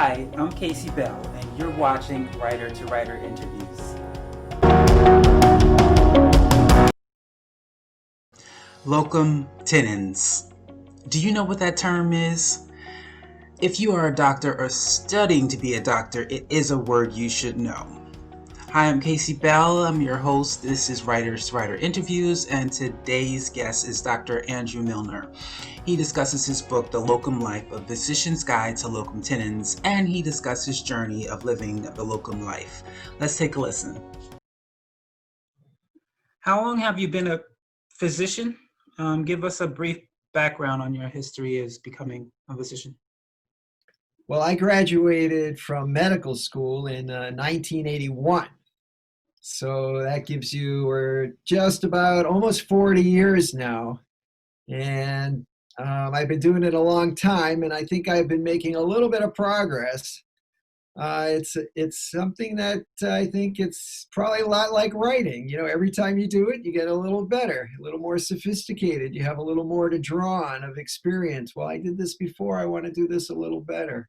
Hi, I'm Casey Bell, and you're watching Writer to Writer Interviews. Locum tenens. Do you know what that term is? If you are a doctor or studying to be a doctor, it is a word you should know. Hi, I'm Casey Bell. I'm your host. This is Writers to Writer Interviews, and today's guest is Dr. Andrew Wilner. He discusses his book, The Locum Life, A Physician's Guide to Locum Tenens, and he discusses his journey of living the locum life. Let's take a listen. How long have you been a physician? Give us a brief background on your history as becoming a physician. Well, I graduated from medical school in 1981. So that gives you, we're just about almost 40 years now. And I've been doing it a long time, and I think I've been making a little bit of progress. It's something that I think it's probably a lot like writing. You know, every time you do it, you get a little better, a little more sophisticated. You have a little more to draw on of experience. Well, I did this before. I want to do this a little better.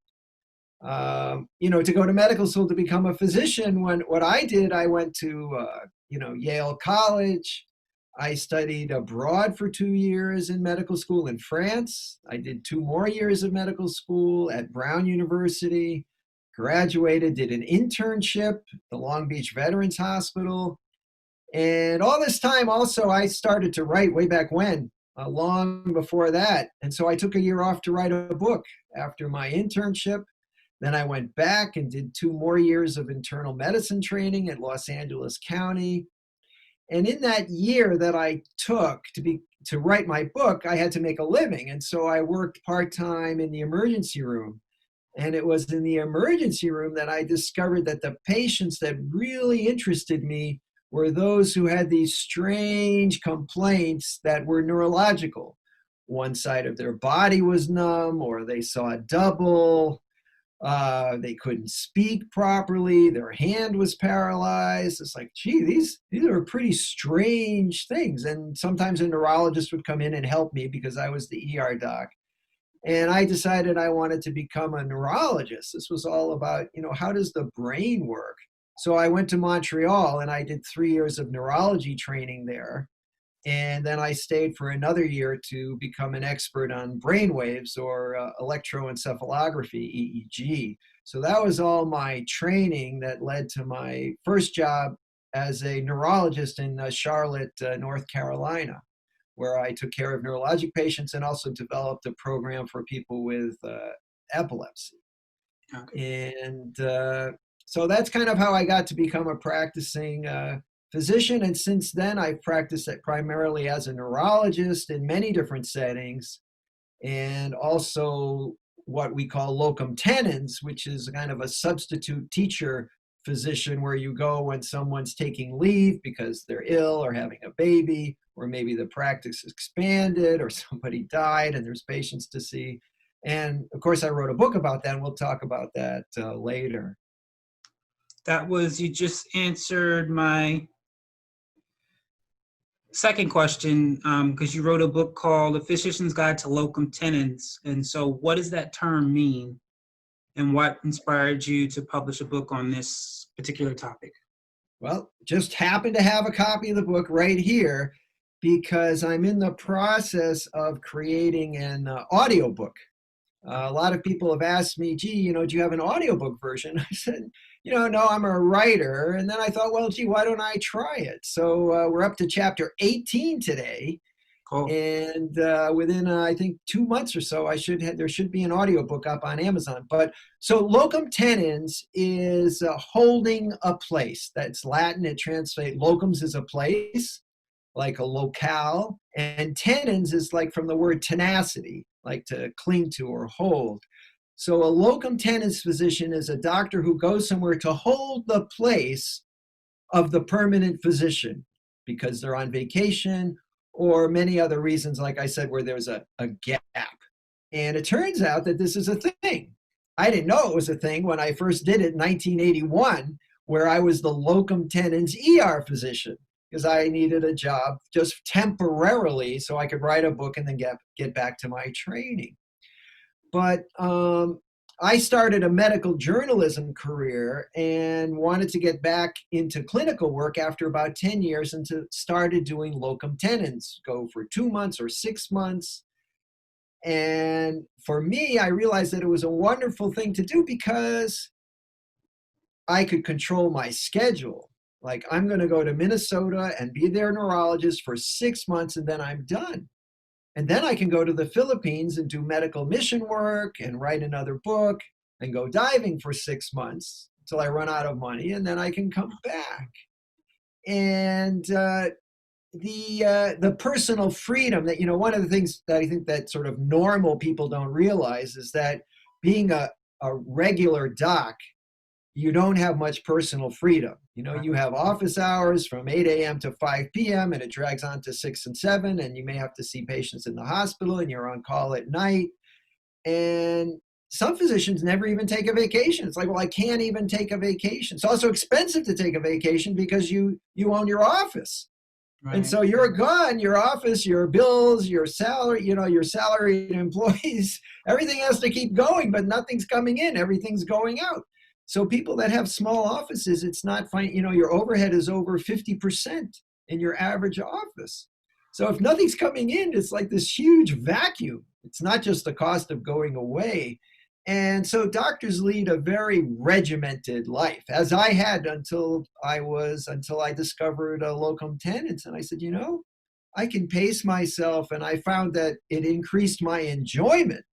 To go to medical school to become a physician, what I did, I went to, Yale College. I studied abroad for 2 years in medical school in France. I did 2 more years of medical school at Brown University, graduated, did an internship at the Long Beach Veterans Hospital. And all this time also, I started to write way back when, long before that. And so I took a year off to write a book after my internship. Then I went back and did 2 more years of internal medicine training at Los Angeles County. And in that year that I took to write my book, I had to make a living. And so I worked part-time in the emergency room. And it was in the emergency room that I discovered that the patients that really interested me were those who had these strange complaints that were neurological. One side of their body was numb, or they saw double. They couldn't speak properly. Their hand was paralyzed. It's like, gee, these are pretty strange things. And sometimes a neurologist would come in and help me because I was the ER doc. And I decided I wanted to become a neurologist. This was all about, how does the brain work? So I went to Montreal and I did 3 years of neurology training there. And then I stayed for another year to become an expert on brain waves or electroencephalography, EEG. So that was all my training that led to my first job as a neurologist in Charlotte, North Carolina, where I took care of neurologic patients and also developed a program for people with epilepsy. Okay. And so that's kind of how I got to become a practicing physician. And since then, I've practiced it primarily as a neurologist in many different settings, and also what we call locum tenens, which is kind of a substitute teacher physician where you go when someone's taking leave because they're ill or having a baby, or maybe the practice expanded or somebody died and there's patients to see. And of course, I wrote a book about that, and we'll talk about that later. You just answered my second question, because you wrote a book called A Physician's Guide to Locum Tenens. And so what does that term mean? And what inspired you to publish a book on this particular topic? Well, just happen to have a copy of the book right here because I'm in the process of creating an audiobook. A lot of people have asked me, gee, do you have an audiobook version? I said, no, I'm a writer. And then I thought, well, gee, why don't I try it? So we're up to chapter 18 today. Cool. And within, I think, 2 months or so, there should be an audiobook up on Amazon. But so locum tenens is holding a place. That's Latin. It translates, locums is a place, like a locale. And tenens is like from the word tenacity, like to cling to or hold. So a locum tenens physician is a doctor who goes somewhere to hold the place of the permanent physician because they're on vacation or many other reasons, like I said, where there's a gap. And it turns out that this is a thing. I didn't know it was a thing when I first did it in 1981, where I was the locum tenens ER physician because I needed a job just temporarily so I could write a book and then get back to my training. But I started a medical journalism career and wanted to get back into clinical work after about 10 years and started doing locum tenens, go for 2 months or 6 months. And for me, I realized that it was a wonderful thing to do because I could control my schedule. Like, I'm going to go to Minnesota and be their neurologist for 6 months and then I'm done. And then I can go to the Philippines and do medical mission work and write another book and go diving for 6 months until I run out of money, and then I can come back. And the personal freedom that, one of the things that I think that sort of normal people don't realize is that being a regular doc, you don't have much personal freedom. You have office hours from 8 a.m. to 5 p.m. and it drags on to 6 and 7, and you may have to see patients in the hospital and you're on call at night. And some physicians never even take a vacation. It's like, well, I can't even take a vacation. It's also expensive to take a vacation because you own your office. Right. And so you're gone, your office, your bills, your salary, your salaried employees, everything has to keep going, but nothing's coming in, everything's going out. So people that have small offices, it's not fine. Your overhead is over 50% in your average office. So if nothing's coming in, it's like this huge vacuum. It's not just the cost of going away. And so doctors lead a very regimented life, as I had until I discovered locum tenens. And I said, I can pace myself. And I found that it increased my enjoyment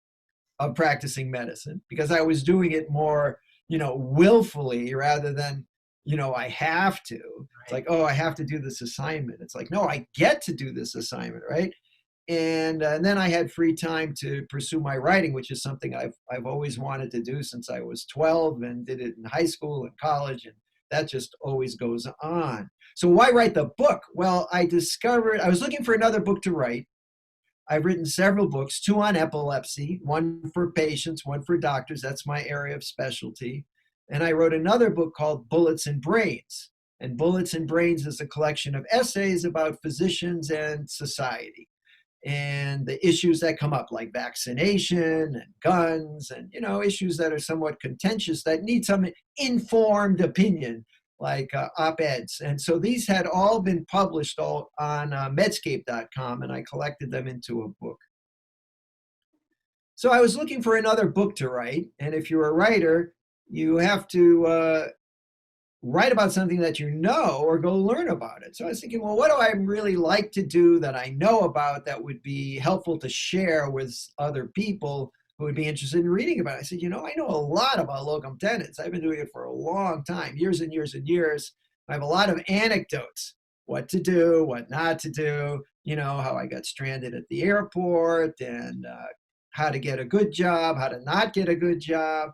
of practicing medicine because I was doing it more willfully rather than, I have to. It's like, oh, I have to do this assignment. It's like, no, I get to do this assignment, right? And then I had free time to pursue my writing, which is something I've always wanted to do since I was 12 and did it in high school and college, and that just always goes on. So why write the book? Well, I was looking for another book to write. I've written several books, 2 on epilepsy, 1 for patients, 1 for doctors. That's my area of specialty. And I wrote another book called Bullets and Brains. And Bullets and Brains is a collection of essays about physicians and society and the issues that come up, like vaccination and guns and, issues that are somewhat contentious that need some informed opinion, like op-eds. And so these had all been published on medscape.com, and I collected them into a book. So I was looking for another book to write. And if you're a writer, you have to write about something that you know or go learn about it. So I was thinking, well, what do I really like to do that I know about that would be helpful to share with other people who would be interested in reading about it? I said, I know a lot about locum tenens. I've been doing it for a long time, years and years and years. I have a lot of anecdotes, what to do, what not to do, how I got stranded at the airport and how to get a good job, how to not get a good job.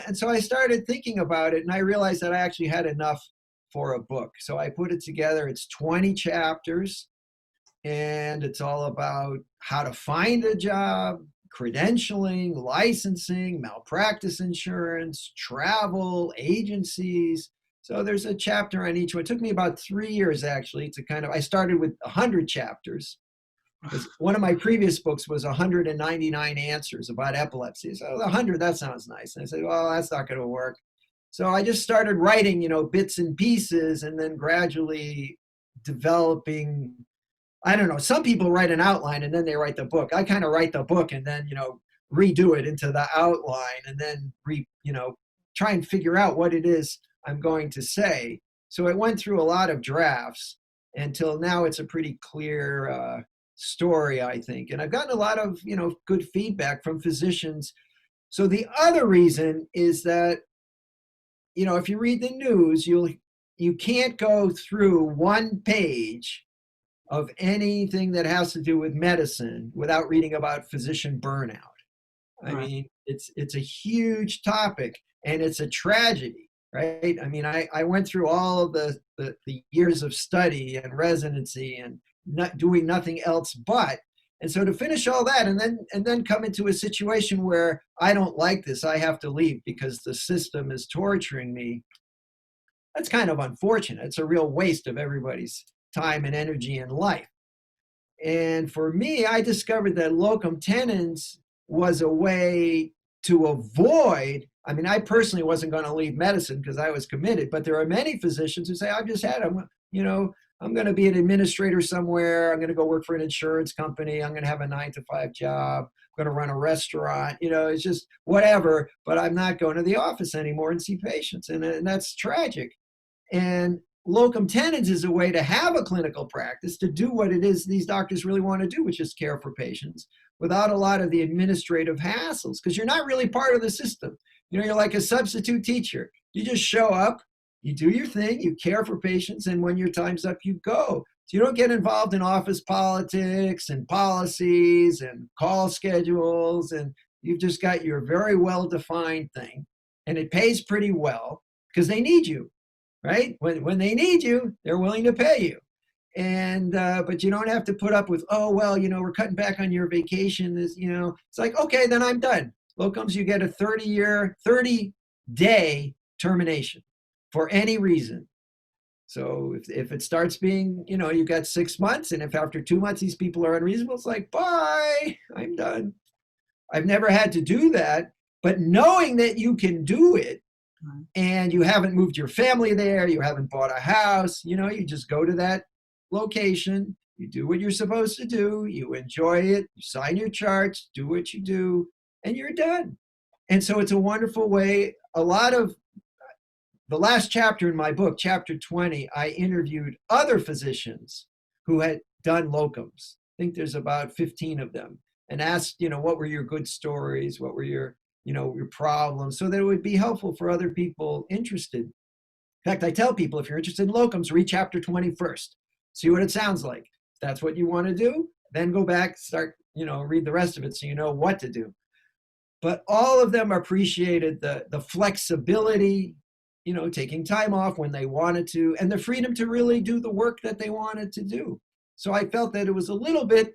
And so I started thinking about it, and I realized that I actually had enough for a book. So I put it together. It's 20 chapters, and it's all about how to find a job, credentialing, licensing, malpractice insurance, travel, agencies. So there's a chapter on each one. It took me about 3 years, actually, I started with 100 chapters. Because one of my previous books was 199 answers about epilepsy. So 100, that sounds nice. And I said, well, that's not going to work. So I just started writing, bits and pieces, and then gradually developing. I don't know. Some people write an outline and then they write the book. I kind of write the book and then, redo it into the outline and then try and figure out what it is I'm going to say. So it went through a lot of drafts until now it's a pretty clear story, I think. And I've gotten a lot of, good feedback from physicians. So the other reason is that, if you read the news, you can't go through one page of anything that has to do with medicine without reading about physician burnout. I mean, it's a huge topic and it's a tragedy, right? I mean, I went through all of the years of study and residency and not doing nothing else but. And so to finish all that and then come into a situation where I don't like this, I have to leave because the system is torturing me, that's kind of unfortunate. It's a real waste of everybody's time and energy and life. And for me, I discovered that locum tenens was a way to avoid, I mean, I personally wasn't going to leave medicine because I was committed, but there are many physicians who say, I've just had, I'm going to be an administrator somewhere. I'm going to go work for an insurance company. I'm going to have a 9-to-5 job. I'm going to run a restaurant. It's just whatever, but I'm not going to the office anymore and see patients. And that's tragic. And locum tenens is a way to have a clinical practice to do what it is these doctors really want to do, which is care for patients without a lot of the administrative hassles, because you're not really part of the system. You're like a substitute teacher. You just show up, you do your thing, you care for patients, and when your time's up, you go. So you don't get involved in office politics and policies and call schedules, and you've just got your very well-defined thing, and it pays pretty well because they need you, right? When they need you, they're willing to pay you. And but you don't have to put up with, oh, well, we're cutting back on your vacation. It's like, okay, then I'm done. Locums, you get a 30-day termination for any reason. So if it starts being, you've got 6 months, and if after 2 months these people are unreasonable, it's like, bye, I'm done. I've never had to do that, but knowing that you can do it, and you haven't moved your family there, you haven't bought a house, you just go to that location, you do what you're supposed to do, you enjoy it, you sign your charts, do what you do, and you're done. And so it's a wonderful way. A lot of the last chapter in my book, chapter 20, I interviewed other physicians who had done locums. I think there's about 15 of them, and asked, what were your good stories? What were your problems? So that it would be helpful for other people interested. In fact, I tell people, if you're interested in locums, read chapter 20 first. See what it sounds like. If that's what you want to do, then go back, start, read the rest of it so you know what to do. But all of them appreciated the flexibility, taking time off when they wanted to, and the freedom to really do the work that they wanted to do. So I felt that it was a little bit,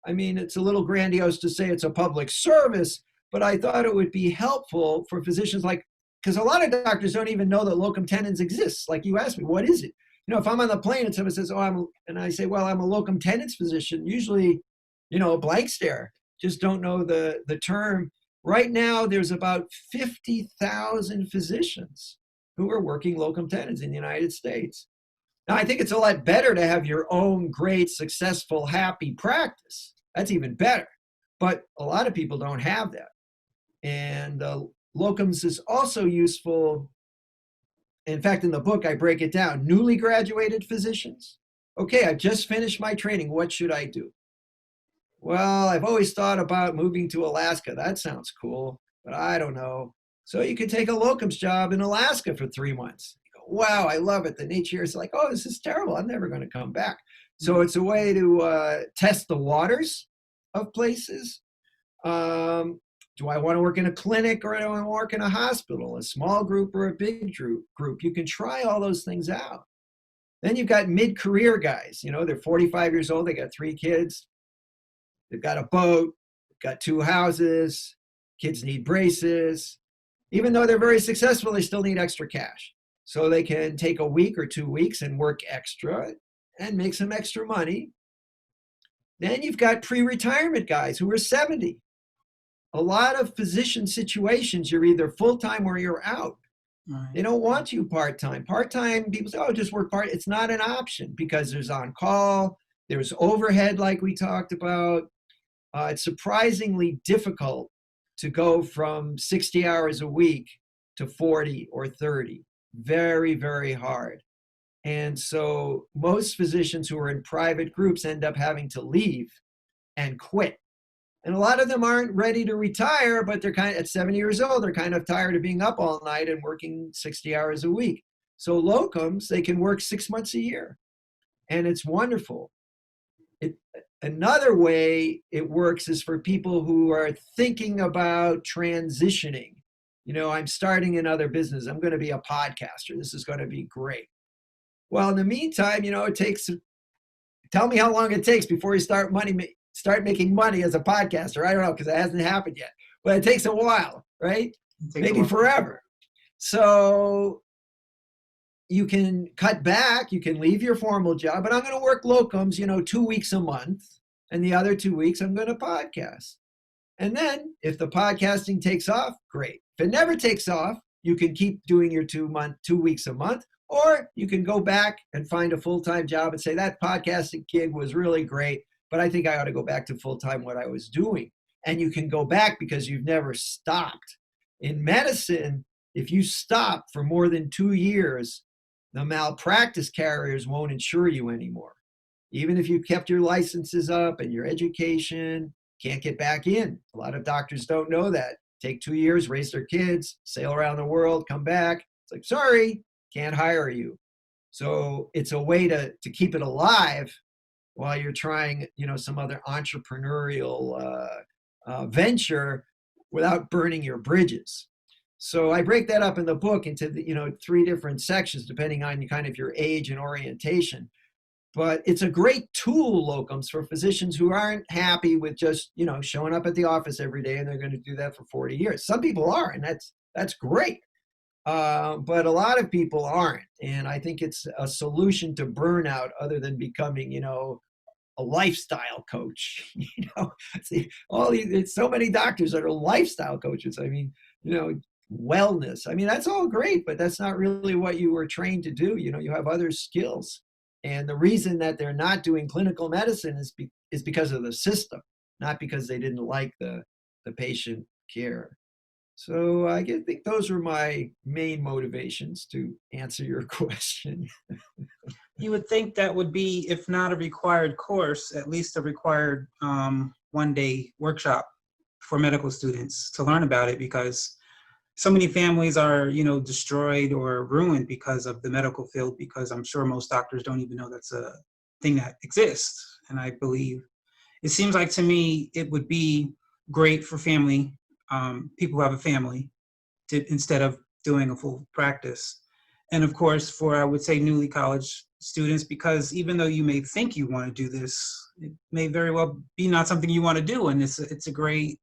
it's a little grandiose to say it's a public service, but I thought it would be helpful for physicians, because a lot of doctors don't even know that locum tenens exists. Like you asked me, what is it? If I'm on the plane and someone says, and I say, well, I'm a locum tenens physician, usually, a blank stare, just don't know the term. Right now, there's about 50,000 physicians who are working locum tenens in the United States. Now, I think it's a lot better to have your own great, successful, happy practice. That's even better. But a lot of people don't have that. And locums is also useful. In fact, in the book, I break it down. Newly graduated physicians. Okay, I've just finished my training. What should I do? Well, I've always thought about moving to Alaska. That sounds cool, but I don't know. So you could take a locums job in Alaska for 3 months. You go, wow, I love it. The nature is like, oh, this is terrible. I'm never going to come back. So it's a way to test the waters of places. Do I want to work in a clinic, or do I want to work in a hospital, a small group or a big group? You can try all those things out. Then you've got mid-career guys. They're 45 years old. They got 3 kids. They've got a boat, got 2 houses. Kids need braces. Even though they're very successful, they still need extra cash. So they can take a week or 2 weeks and work extra and make some extra money. Then you've got pre-retirement guys who are 70. A lot of physician situations, you're either full-time or you're out. Right. They don't want you part-time. Part-time, people say, oh, just work part. It's not an option because there's on-call, there's overhead like we talked about. It's surprisingly difficult to go from 60 hours a week to 40 or 30. Very, very hard. And so most physicians who are in private groups end up having to leave and quit. And a lot of them aren't ready to retire, but they're at 70 years old, they're kind of tired of being up all night and working 60 hours a week. So locums, they can work 6 months a year. And it's wonderful. Another way it works is for people who are thinking about transitioning. I'm starting another business. I'm going to be a podcaster. This is going to be great. Well, in the meantime, it takes, tell me how long it takes before you start making money as a podcaster. I don't know, because it hasn't happened yet, but it takes a while, right? Maybe forever. So you can cut back, you can leave your formal job, but I'm going to work locums, 2 weeks a month, and the other 2 weeks I'm going to podcast. And then if the podcasting takes off, great. If it never takes off, you can keep doing your 2 weeks a month, or you can go back and find a full-time job and say that podcasting gig was really great, but I think I ought to go back to full-time what I was doing. And you can go back because you've never stopped. In medicine, if you stop for more than 2 years, the malpractice carriers won't insure you anymore. Even if you kept your licenses up and your education, can't get back in. A lot of doctors don't know that. Take 2 years, raise their kids, sail around the world, come back. It's like, sorry, can't hire you. So it's a way to keep it alive while you're trying, some other entrepreneurial venture without burning your bridges. So I break that up in the book into the, 3 different sections, depending on kind of your age and orientation. But it's a great tool, locums, for physicians who aren't happy with just, showing up at the office every day and they're going to do that for 40 years. Some people are, and that's great. But a lot of people aren't. And I think it's a solution to burnout other than becoming, a lifestyle coach. See, it's so many doctors that are lifestyle coaches. I mean, wellness. I mean, that's all great, but that's not really what you were trained to do. You have other skills. And the reason that they're not doing clinical medicine is because of the system, not because they didn't like the patient care. So I think those are my main motivations to answer your question. You would think that would be, if not a required course, at least a required one-day workshop for medical students to learn about it, because so many families are, destroyed or ruined because of the medical field, because I'm sure most doctors don't even know that's a thing that exists. And I believe it seems like to me it would be great for family, people who have a family, instead of doing a full practice. And of course, for, I would say, newly college students, because even though you may think you want to do this, it may very well be not something you want to do. And it's a great,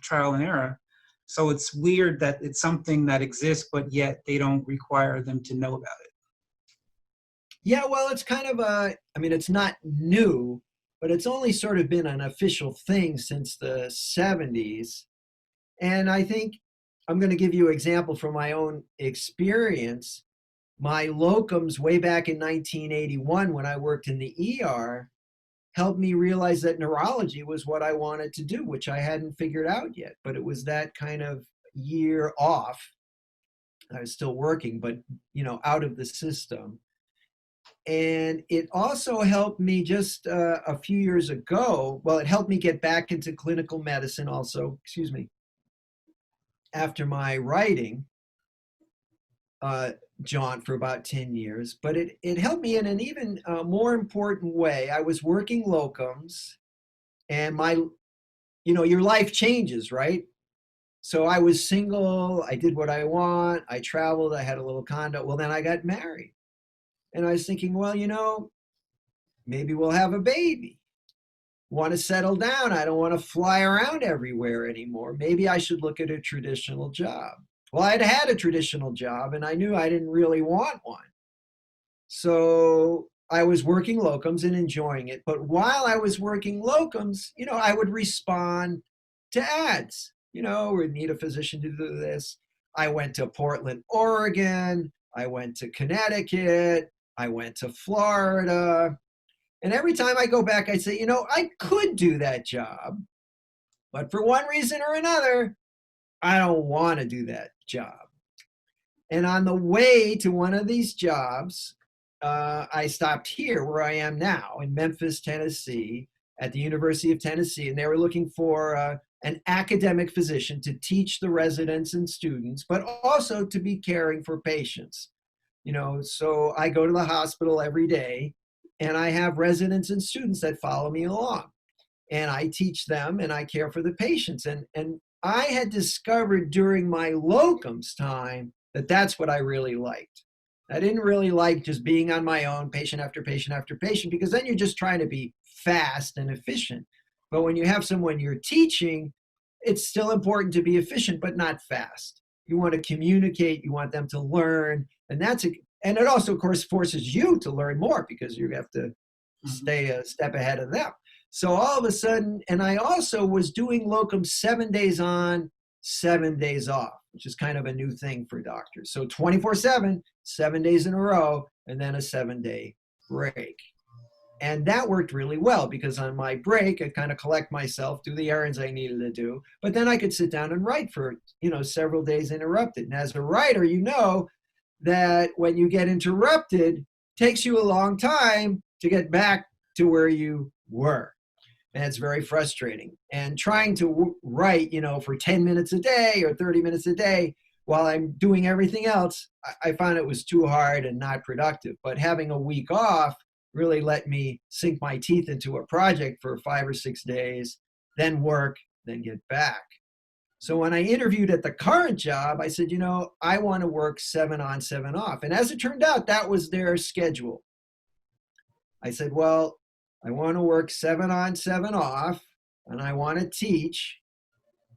trial and error. So it's weird that it's something that exists, but yet they don't require them to know about it. Yeah, well, it's kind of it's not new, but it's only sort of been an official thing since the 70s. And I think I'm going to give you an example from my own experience. My locums way back in 1981, when I worked in the ER, helped me realize that neurology was what I wanted to do, which I hadn't figured out yet. But it was that kind of year off. I was still working, but, out of the system. And it also helped me just a few years ago. Well, it helped me get back into clinical medicine also, after my writing jaunt for about 10 years. But it helped me in an even more important way. I was working locums, and your life changes, right? So I was single, I did what I want, I traveled, I had a little condo. Well, then I got married. And I was thinking, well, maybe we'll have a baby. Want to settle down. I don't want to fly around everywhere anymore. Maybe I should look at a traditional job. Well, I'd had a traditional job and I knew I didn't really want one. So I was working locums and enjoying it. But while I was working locums, I would respond to ads. We need a physician to do this. I went to Portland, Oregon. I went to Connecticut. I went to Florida. And every time I go back, I say, I could do that job, but for one reason or another, I don't want to do that job. And on the way to one of these jobs, I stopped here where I am now in Memphis, Tennessee, at the University of Tennessee. And they were looking for an academic physician to teach the residents and students, but also to be caring for patients. So I go to the hospital every day, and I have residents and students that follow me along. And I teach them and I care for the patients. And I had discovered during my locums time that that's what I really liked. I didn't really like just being on my own, patient after patient after patient, because then you're just trying to be fast and efficient. But when you have someone you're teaching, it's still important to be efficient, but not fast. You want to communicate, you want them to learn, and it also, of course, forces you to learn more because you have to stay a step ahead of them. So all of a sudden, and I also was doing locum 7 days on, 7 days off, which is kind of a new thing for doctors. So 24/7, 7 days in a row, and then a 7-day break. And that worked really well because on my break, I'd kind of collect myself, do the errands I needed to do, but then I could sit down and write for, several days interrupted. And as a writer, you know that when you get interrupted, it takes you a long time to get back to where you were. And it's very frustrating. And trying to write, for 10 minutes a day or 30 minutes a day while I'm doing everything else, I found it was too hard and not productive. But having a week off really let me sink my teeth into a project for 5 or 6 days, then work, then get back. So when I interviewed at the current job, I said, I want to work 7 on, 7 off. And as it turned out, that was their schedule. I said, well, I want to work 7 on, 7 off, and I want to teach.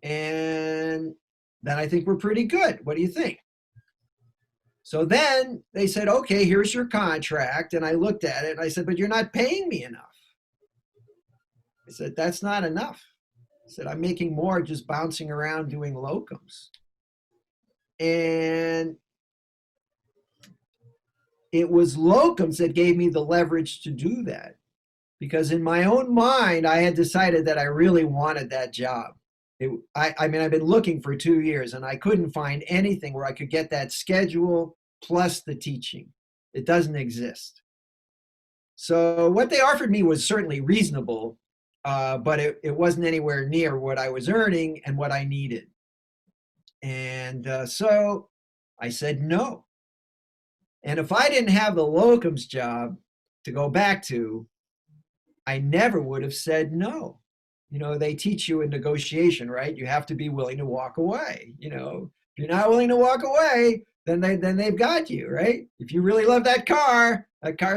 And then I think we're pretty good. What do you think? So then they said, okay, here's your contract. And I looked at it and I said, but you're not paying me enough. I said, that's not enough. I said, I'm making more just bouncing around doing locums. And it was locums that gave me the leverage to do that. Because in my own mind, I had decided that I really wanted that job. I've been looking for 2 years and I couldn't find anything where I could get that schedule plus the teaching. It doesn't exist. So what they offered me was certainly reasonable, but it wasn't anywhere near what I was earning and what I needed. And so I said no. And if I didn't have the locums job to go back to, I never would have said no. They teach you in negotiation, right? You have to be willing to walk away. If you're not willing to walk away, then they've got you, right? If you really love that car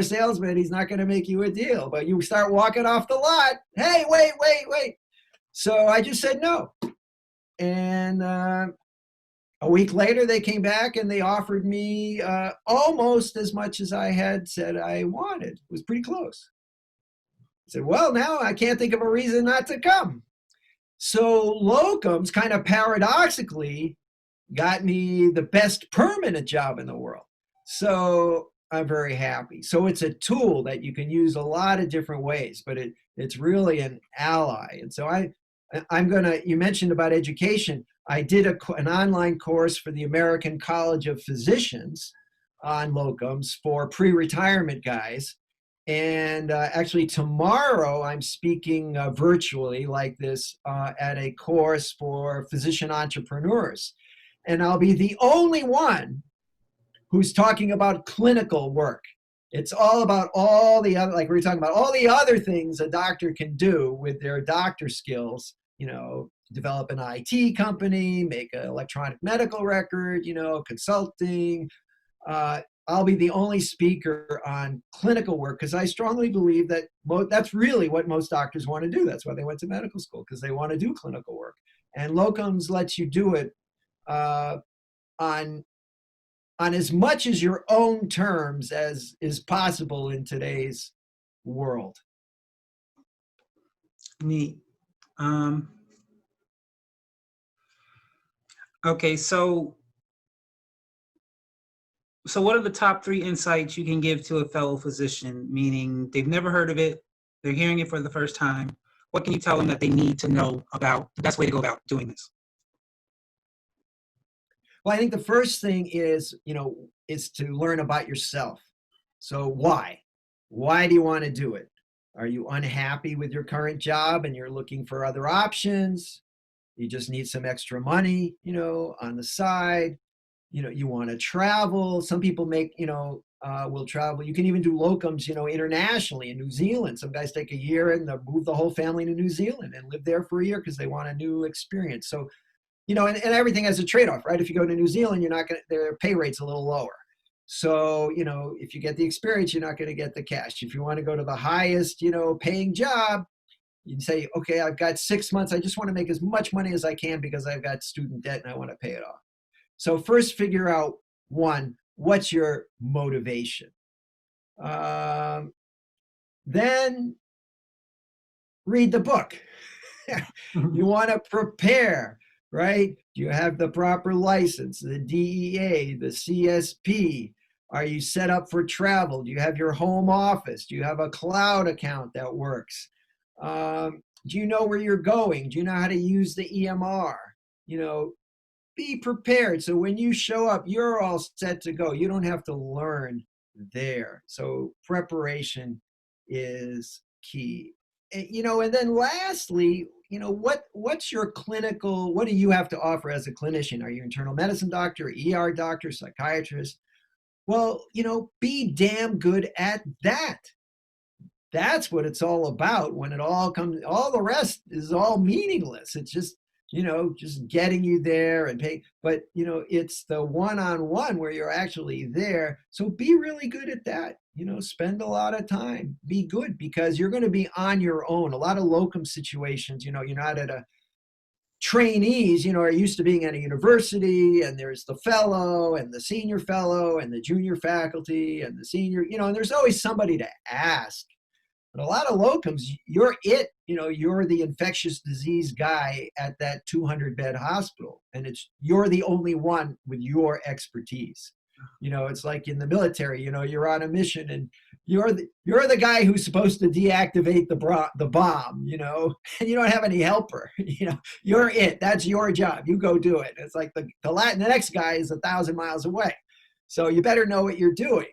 salesman, he's not going to make you a deal. But you start walking off the lot, hey, wait. So I just said no. And a week later, they came back and they offered me almost as much as I had said I wanted. It was pretty close. I said, well, now I can't think of a reason not to come. So locums kind of paradoxically got me the best permanent job in the world. So I'm very happy. So it's a tool that you can use a lot of different ways, but it's really an ally. And so you mentioned about education. I did an online course for the American College of Physicians on locums for pre-retirement guys. And actually tomorrow I'm speaking virtually like this at a course for physician entrepreneurs. And I'll be the only one who's talking about clinical work. It's all about all the other, like we were talking about, all the other things a doctor can do with their doctor skills, develop an IT company, make an electronic medical record, consulting. I'll be the only speaker on clinical work because I strongly believe that that's really what most doctors want to do. That's why they went to medical school, because they want to do clinical work. And locums lets you do it on as much as your own terms as is possible in today's world. Neat. Okay, so what are the top 3 insights you can give to a fellow physician, meaning they've never heard of it, they're hearing it for the first time? What can you tell them that they need to know about the best way to go about doing this? Well, I think the first thing is to learn about yourself. So why? Why do you want to do it? Are you unhappy with your current job and you're looking for other options? You just need some extra money, on the side. You want to travel. Some people will travel. You can even do locums, internationally in New Zealand. Some guys take a year and they'll move the whole family to New Zealand and live there for a year because they want a new experience. So, and everything has a trade-off, right? If you go to New Zealand, their pay rate's a little lower. So, if you get the experience, you're not going to get the cash. If you want to go to the highest, paying job, you say, okay, I've got 6 months. I just want to make as much money as I can because I've got student debt and I want to pay it off. So first figure out, one, what's your motivation? Then read the book. You want to prepare, right? Do you have the proper license, the DEA, the CSP? Are you set up for travel? Do you have your home office? Do you have a cloud account that works? Do you know where you're going? Do you know how to use the EMR? You know, be prepared. So when you show up, you're all set to go. You don't have to learn there. So preparation is key. You know, and then lastly, you know, what's your clinical, what do you have to offer as a clinician? Are you an internal medicine doctor, ER doctor, psychiatrist? Well, you know, be damn good at that. That's what it's all about. When it all comes, all the rest is all meaningless. It's just, you know, just getting you there and pay. But, you know, it's the one-on-one where you're actually there. So be really good at that. You know, spend a lot of time. Be good, because you're going to be on your own. A lot of locum situations, you know, you're not at a trainees, you know, are used to being at a university, and there's the fellow and the senior fellow and the junior faculty and the senior, you know, and there's always somebody to ask. But a lot of locums, you're it, you know, you're the infectious disease guy at that 200-bed hospital, and you're the only one with your expertise. You know, it's like in the military, you know, you're on a mission and you're the guy who's supposed to deactivate the bomb, you know, and you don't have any helper. You know, you're it. That's your job. You go do it. It's like the next guy is 1,000 miles away. So you better know what you're doing.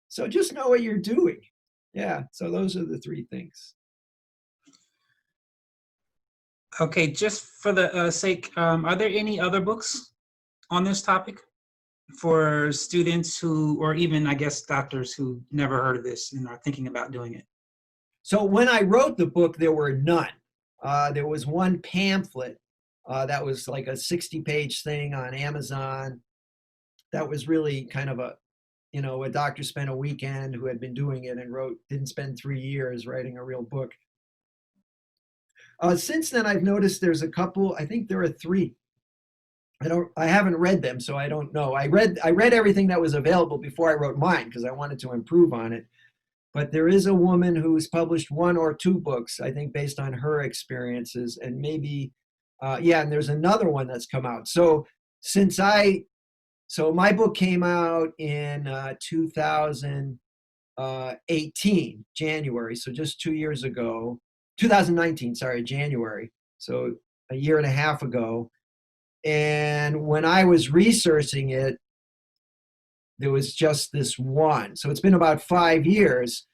So just know what you're doing. Yeah, so those are the three things. Okay, just for the sake, are there any other books on this topic for students who, or even, I guess, doctors who never heard of this and are thinking about doing it? So when I wrote the book, there were none. There was one pamphlet that was like a 60-page thing on Amazon. That was really kind of a doctor spent a weekend who had been doing it and didn't spend 3 years writing a real book. Since then, I've noticed there's a couple, I think there are 3. I haven't read them, so I don't know. I read everything that was available before I wrote mine because I wanted to improve on it. But there is a woman who's published 1 or 2 books, I think, based on her experiences, and maybe, and there's another one that's come out. So my book came out in 2018, January, so just 2 years ago. 2019, sorry, January, so a year and a half ago. And when I was researching it, there was just this one. So it's been about 5 years,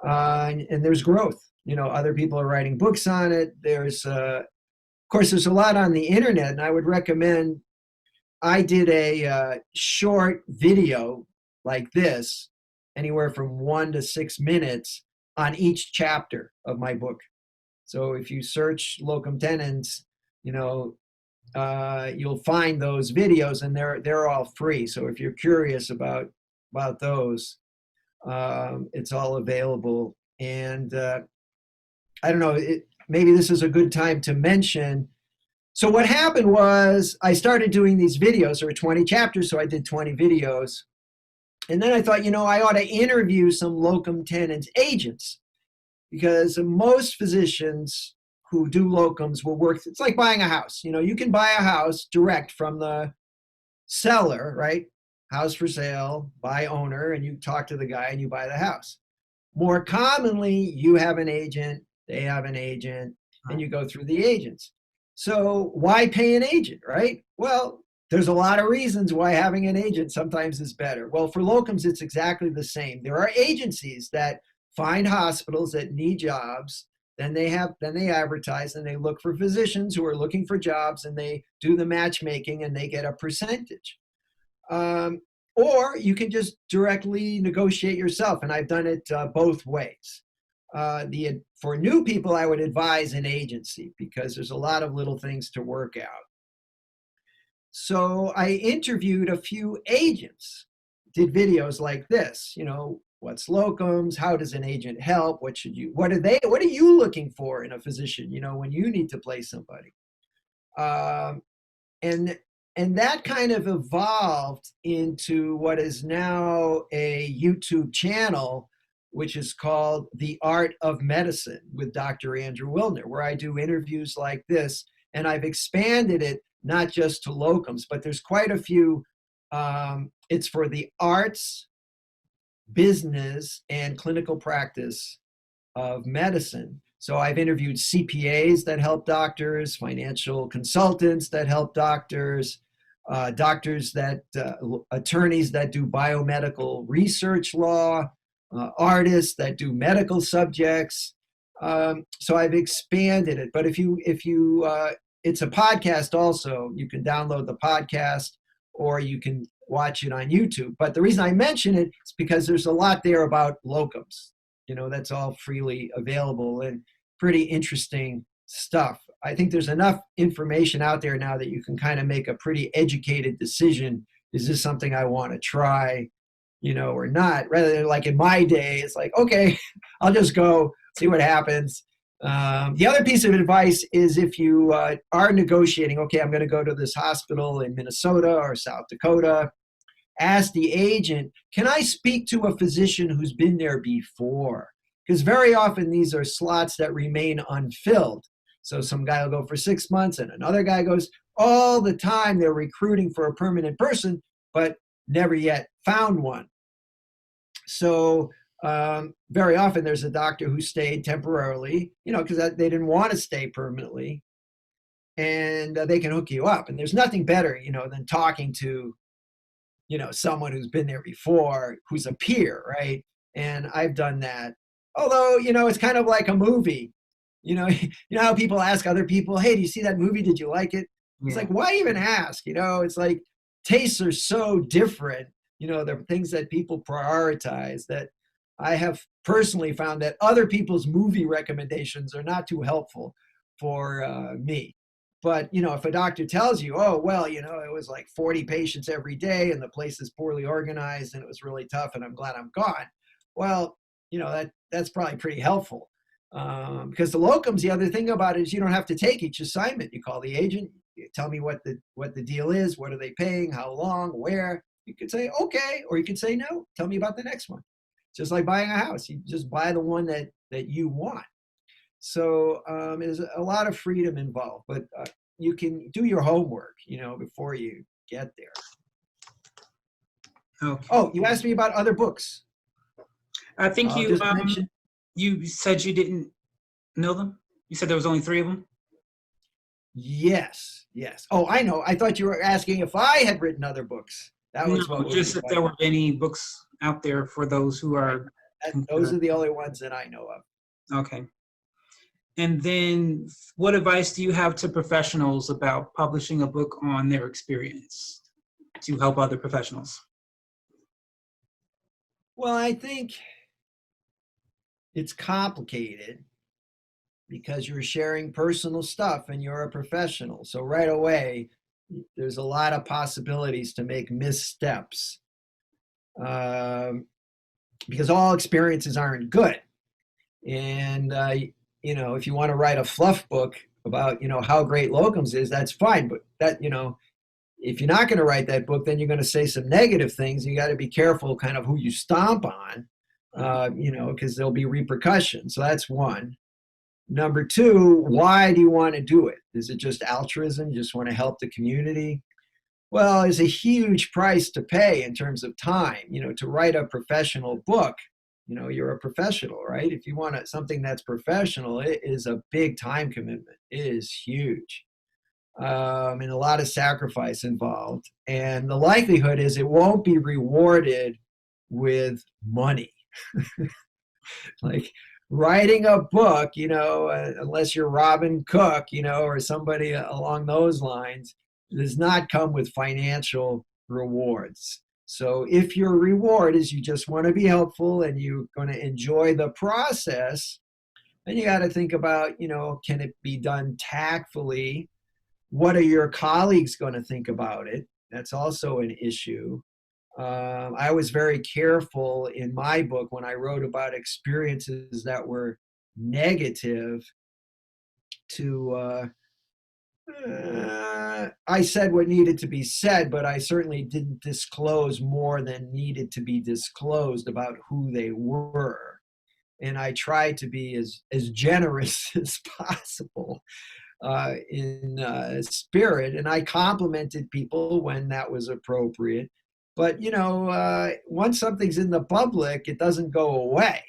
and there's growth. You know, other people are writing books on it. Of course, there's a lot on the internet, and I would recommend. I did a short video like this, anywhere from 1 to 6 minutes on each chapter of my book. So if you search Locum Tenens, you know, you'll find those videos, and they're all free. So if you're curious about those, it's all available. And I don't know, maybe this is a good time to mention. So what happened was I started doing these videos. There were 20 chapters, so I did 20 videos. And then I thought, you know, I ought to interview some locum tenens agents, because most physicians who do locums will work. It's like buying a house. You know, you can buy a house direct from the seller, right? House for sale, buy owner, and you talk to the guy and you buy the house. More commonly, you have an agent, they have an agent, and you go through the agents. So why pay an agent, right? Well, there's a lot of reasons why having an agent sometimes is better. Well, for locums, it's exactly the same. There are agencies that find hospitals that need jobs, then they advertise, and they look for physicians who are looking for jobs, and they do the matchmaking, and they get a percentage. Or you can just directly negotiate yourself, and I've done it both ways. For new people, I would advise an agency, because there's a lot of little things to work out. So I interviewed a few agents, did videos like this, you know, what's locums? How does an agent help? What are you looking for in a physician, you know, when you need to place somebody? And that kind of evolved into what is now a YouTube channel which is called The Art of Medicine with Dr. Andrew Wilner, where I do interviews like this. And I've expanded it not just to locums, but there's quite a few. It's for the arts, business, and clinical practice of medicine. So I've interviewed CPAs that help doctors, financial consultants that help doctors, attorneys that do biomedical research law, artists that do medical subjects. So I've expanded it. But if you it's a podcast also. You can download the podcast or you can watch it on YouTube. But the reason I mention it is because there's a lot there about locums. That's all freely available and pretty interesting stuff. I think there's enough information out there now that you can kind of make a pretty educated decision. Is this something I want to try, or not? Rather than like in my day, it's like, okay, I'll just go see what happens. The other piece of advice is if you are negotiating, okay, I'm going to go to this hospital in Minnesota or South Dakota, ask the agent, can I speak to a physician who's been there before? Because very often these are slots that remain unfilled. So some guy will go for 6 months and another guy goes all the time. They're recruiting for a permanent person, but never yet found one. So very often there's a doctor who stayed temporarily, because they didn't want to stay permanently, and they can hook you up. And there's nothing better, than talking to, someone who's been there before, who's a peer, right? And I've done that. Although, it's kind of like a movie. You know how people ask other people, hey, do you see that movie? Did you like it? It's like, why even ask? It's like tastes are so different. The things that people prioritize, that I have personally found that other people's movie recommendations are not too helpful for me. But, if a doctor tells you, oh, well, it was like 40 patients every day and the place is poorly organized and it was really tough and I'm glad I'm gone. Well, that's probably pretty helpful. Because the locums, the other thing about it is you don't have to take each assignment. You call the agent, you tell me what the deal is, what are they paying, how long, where. You could say, okay, or you could say, no, tell me about the next one. Just like buying a house, you just buy the one that you want. So there's a lot of freedom involved, but you can do your homework, before you get there. Okay. Oh, you asked me about other books. I think you mention. You said you didn't know them. You said there was only 3 of them. Yes. Oh, I know. I thought you were asking if I had written other books. That was no, just if there were any books out there for those who are. Those are the only ones that I know of. Okay. And then what advice do you have to professionals about publishing a book on their experience to help other professionals? Well, I think it's complicated because you're sharing personal stuff and you're a professional. So right away, there's a lot of possibilities to make missteps because all experiences aren't good. And, if you want to write a fluff book about, how great locums is, that's fine. But that, if you're not going to write that book, then you're going to say some negative things. You got to be careful kind of who you stomp on, because there'll be repercussions. So that's one. Number 2, why do you want to do it? Is it just altruism? You just want to help the community? Well, it's a huge price to pay in terms of time, to write a professional book. You're a professional, right? If you want something that's professional, it is a big time commitment. It is huge. And a lot of sacrifice involved. And the likelihood is it won't be rewarded with money. Like writing a book, unless you're Robin Cook, or somebody along those lines, does not come with financial rewards. So if your reward is you just want to be helpful and you're going to enjoy the process, then you got to think about, can it be done tactfully? What are your colleagues going to think about it? That's also an issue. I was very careful in my book when I wrote about experiences that were negative to I said what needed to be said, but I certainly didn't disclose more than needed to be disclosed about who they were. and I tried to be as generous as possible in spirit, and I complimented people when that was appropriate. But once something's in the public, it doesn't go away,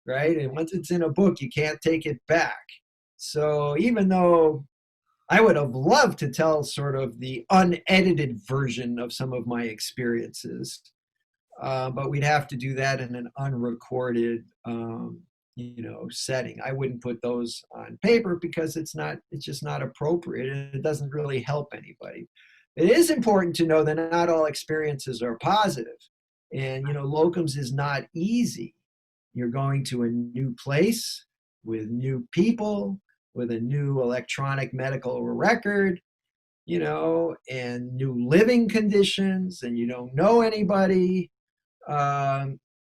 right? And once it's in a book, you can't take it back. So even though I would have loved to tell sort of the unedited version of some of my experiences, but we'd have to do that in an unrecorded, setting. I wouldn't put those on paper because it's just not appropriate, and it doesn't really help anybody. It is important to know that not all experiences are positive, and locums is not easy. You're going to a new place with new people, with a new electronic medical record, and new living conditions, and you don't know anybody.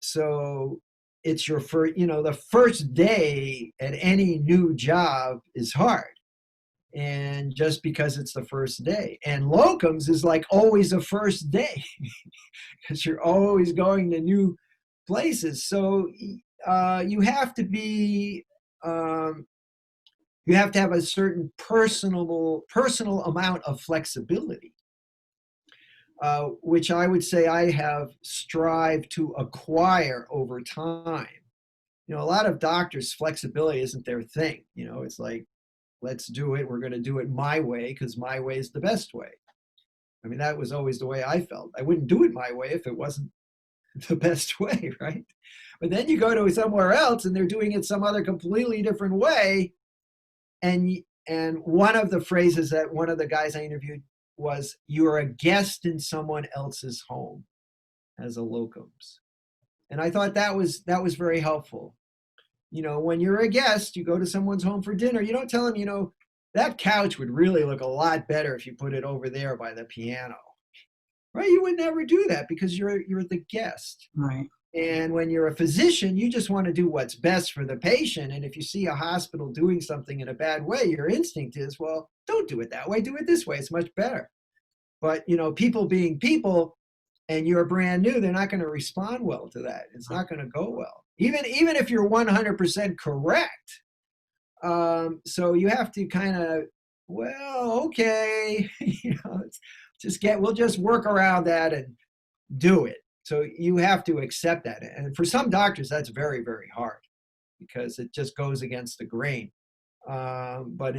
So it's your first, the first day at any new job is hard. And just because it's the first day. And locums is like always a first day because you're always going to new places. So you have to be, you have to have a certain personal amount of flexibility, which I would say I have strived to acquire over time. A lot of doctors, flexibility isn't their thing. It's like, let's do it. We're going to do it my way because my way is the best way. I mean, that was always the way I felt. I wouldn't do it my way if it wasn't the best way, right? But then you go to somewhere else and they're doing it some other completely different way. And one of the phrases that one of the guys I interviewed was, "You're a guest in someone else's home as a locums." And I thought that was very helpful. When you're a guest, you go to someone's home for dinner, you don't tell them, that couch would really look a lot better if you put it over there by the piano, right? You would never do that because you're the guest. Right. And when you're a physician, you just want to do what's best for the patient. And if you see a hospital doing something in a bad way, your instinct is, well, don't do it that way. Do it this way. It's much better. But, people being people and you're brand new, they're not going to respond well to that. It's not going to go well. Even if you're 100% correct. So you have to kind of, well, okay, we'll just work around that and do it. So you have to accept that. And for some doctors, that's very, very hard because it just goes against the grain. But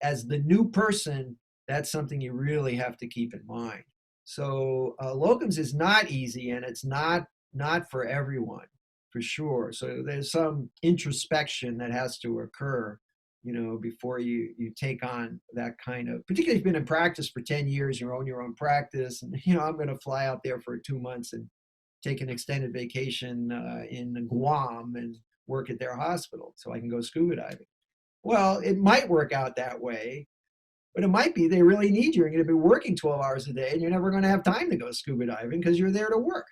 as the new person, that's something you really have to keep in mind. So locums is not easy, and it's not for everyone, for sure. So there's some introspection that has to occur, before you take on that kind of, particularly if you've been in practice for 10 years, you own your own practice, and, I'm going to fly out there for 2 months and take an extended vacation in Guam and work at their hospital so I can go scuba diving. Well, it might work out that way, but it might be they really need you. You're going to be working 12 hours a day and you're never going to have time to go scuba diving because you're there to work.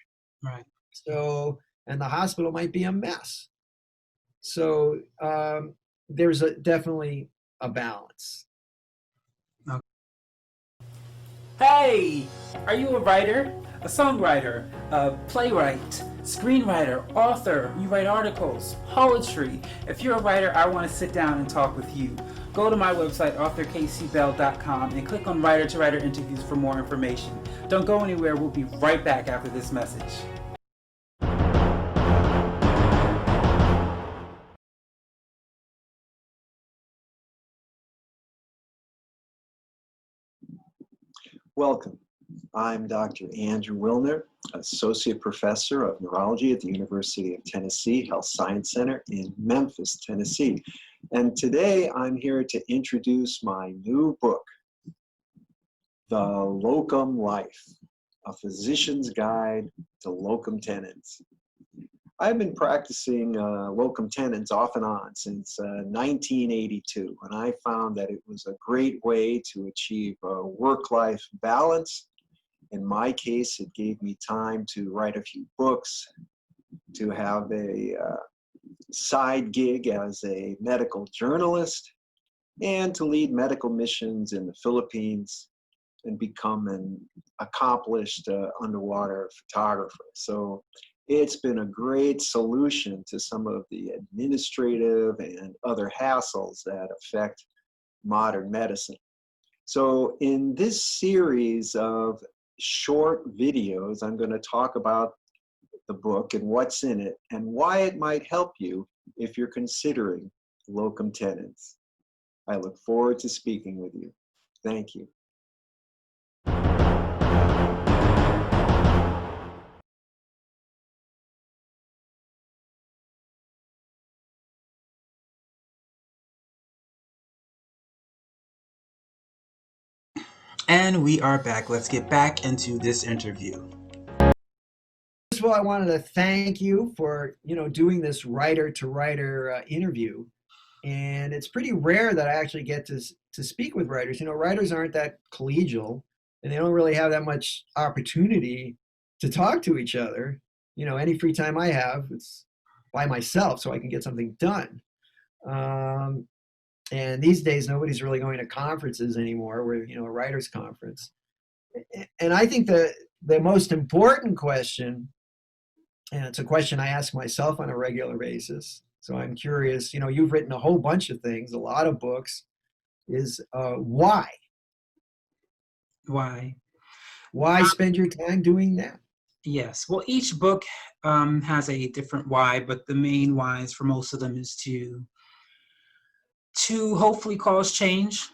Right. So, and the hospital might be a mess. So there's definitely a balance. Hey, are you a writer, a songwriter, a playwright, screenwriter, author? You write articles, poetry. If you're a writer, I want to sit down and talk with you. Go to my website, authorkcbell.com, and click on writer-to-writer interviews for more information. Don't go anywhere. We'll be right back after this message. Welcome. I'm Dr. Andrew Wilner, Associate Professor of Neurology at the University of Tennessee Health Science Center in Memphis, Tennessee. And today I'm here to introduce my new book, The Locum Life, A Physician's Guide to Locum Tenens. I've been practicing locum tenens off and on since 1982, and I found that it was a great way to achieve a work-life balance. In my case, it gave me time to write a few books, to have a side gig as a medical journalist, and to lead medical missions in the Philippines and become an accomplished underwater photographer. So It's been a great solution to some of the administrative and other hassles that affect modern medicine. So in this series of short videos, I'm going to talk about the book and what's in it and why it might help you if you're considering locum tenens. I look forward to speaking with you. Thank you. And we are back. Let's get back into this interview. First of all, I wanted to thank you for doing this writer to writer interview, and it's pretty rare that I actually get to speak with writers. Writers aren't that collegial, and they don't really have that much opportunity to talk to each other. Any free time I have, it's by myself, so I can get something done. And these days, nobody's really going to conferences anymore. Where a writers' conference, and I think the most important question, and it's a question I ask myself on a regular basis. So I'm curious. You've written a whole bunch of things, a lot of books. Is why? Why? Why spend your time doing that? Yes. Well, each book has a different why, but the main whys for most of them is to hopefully cause change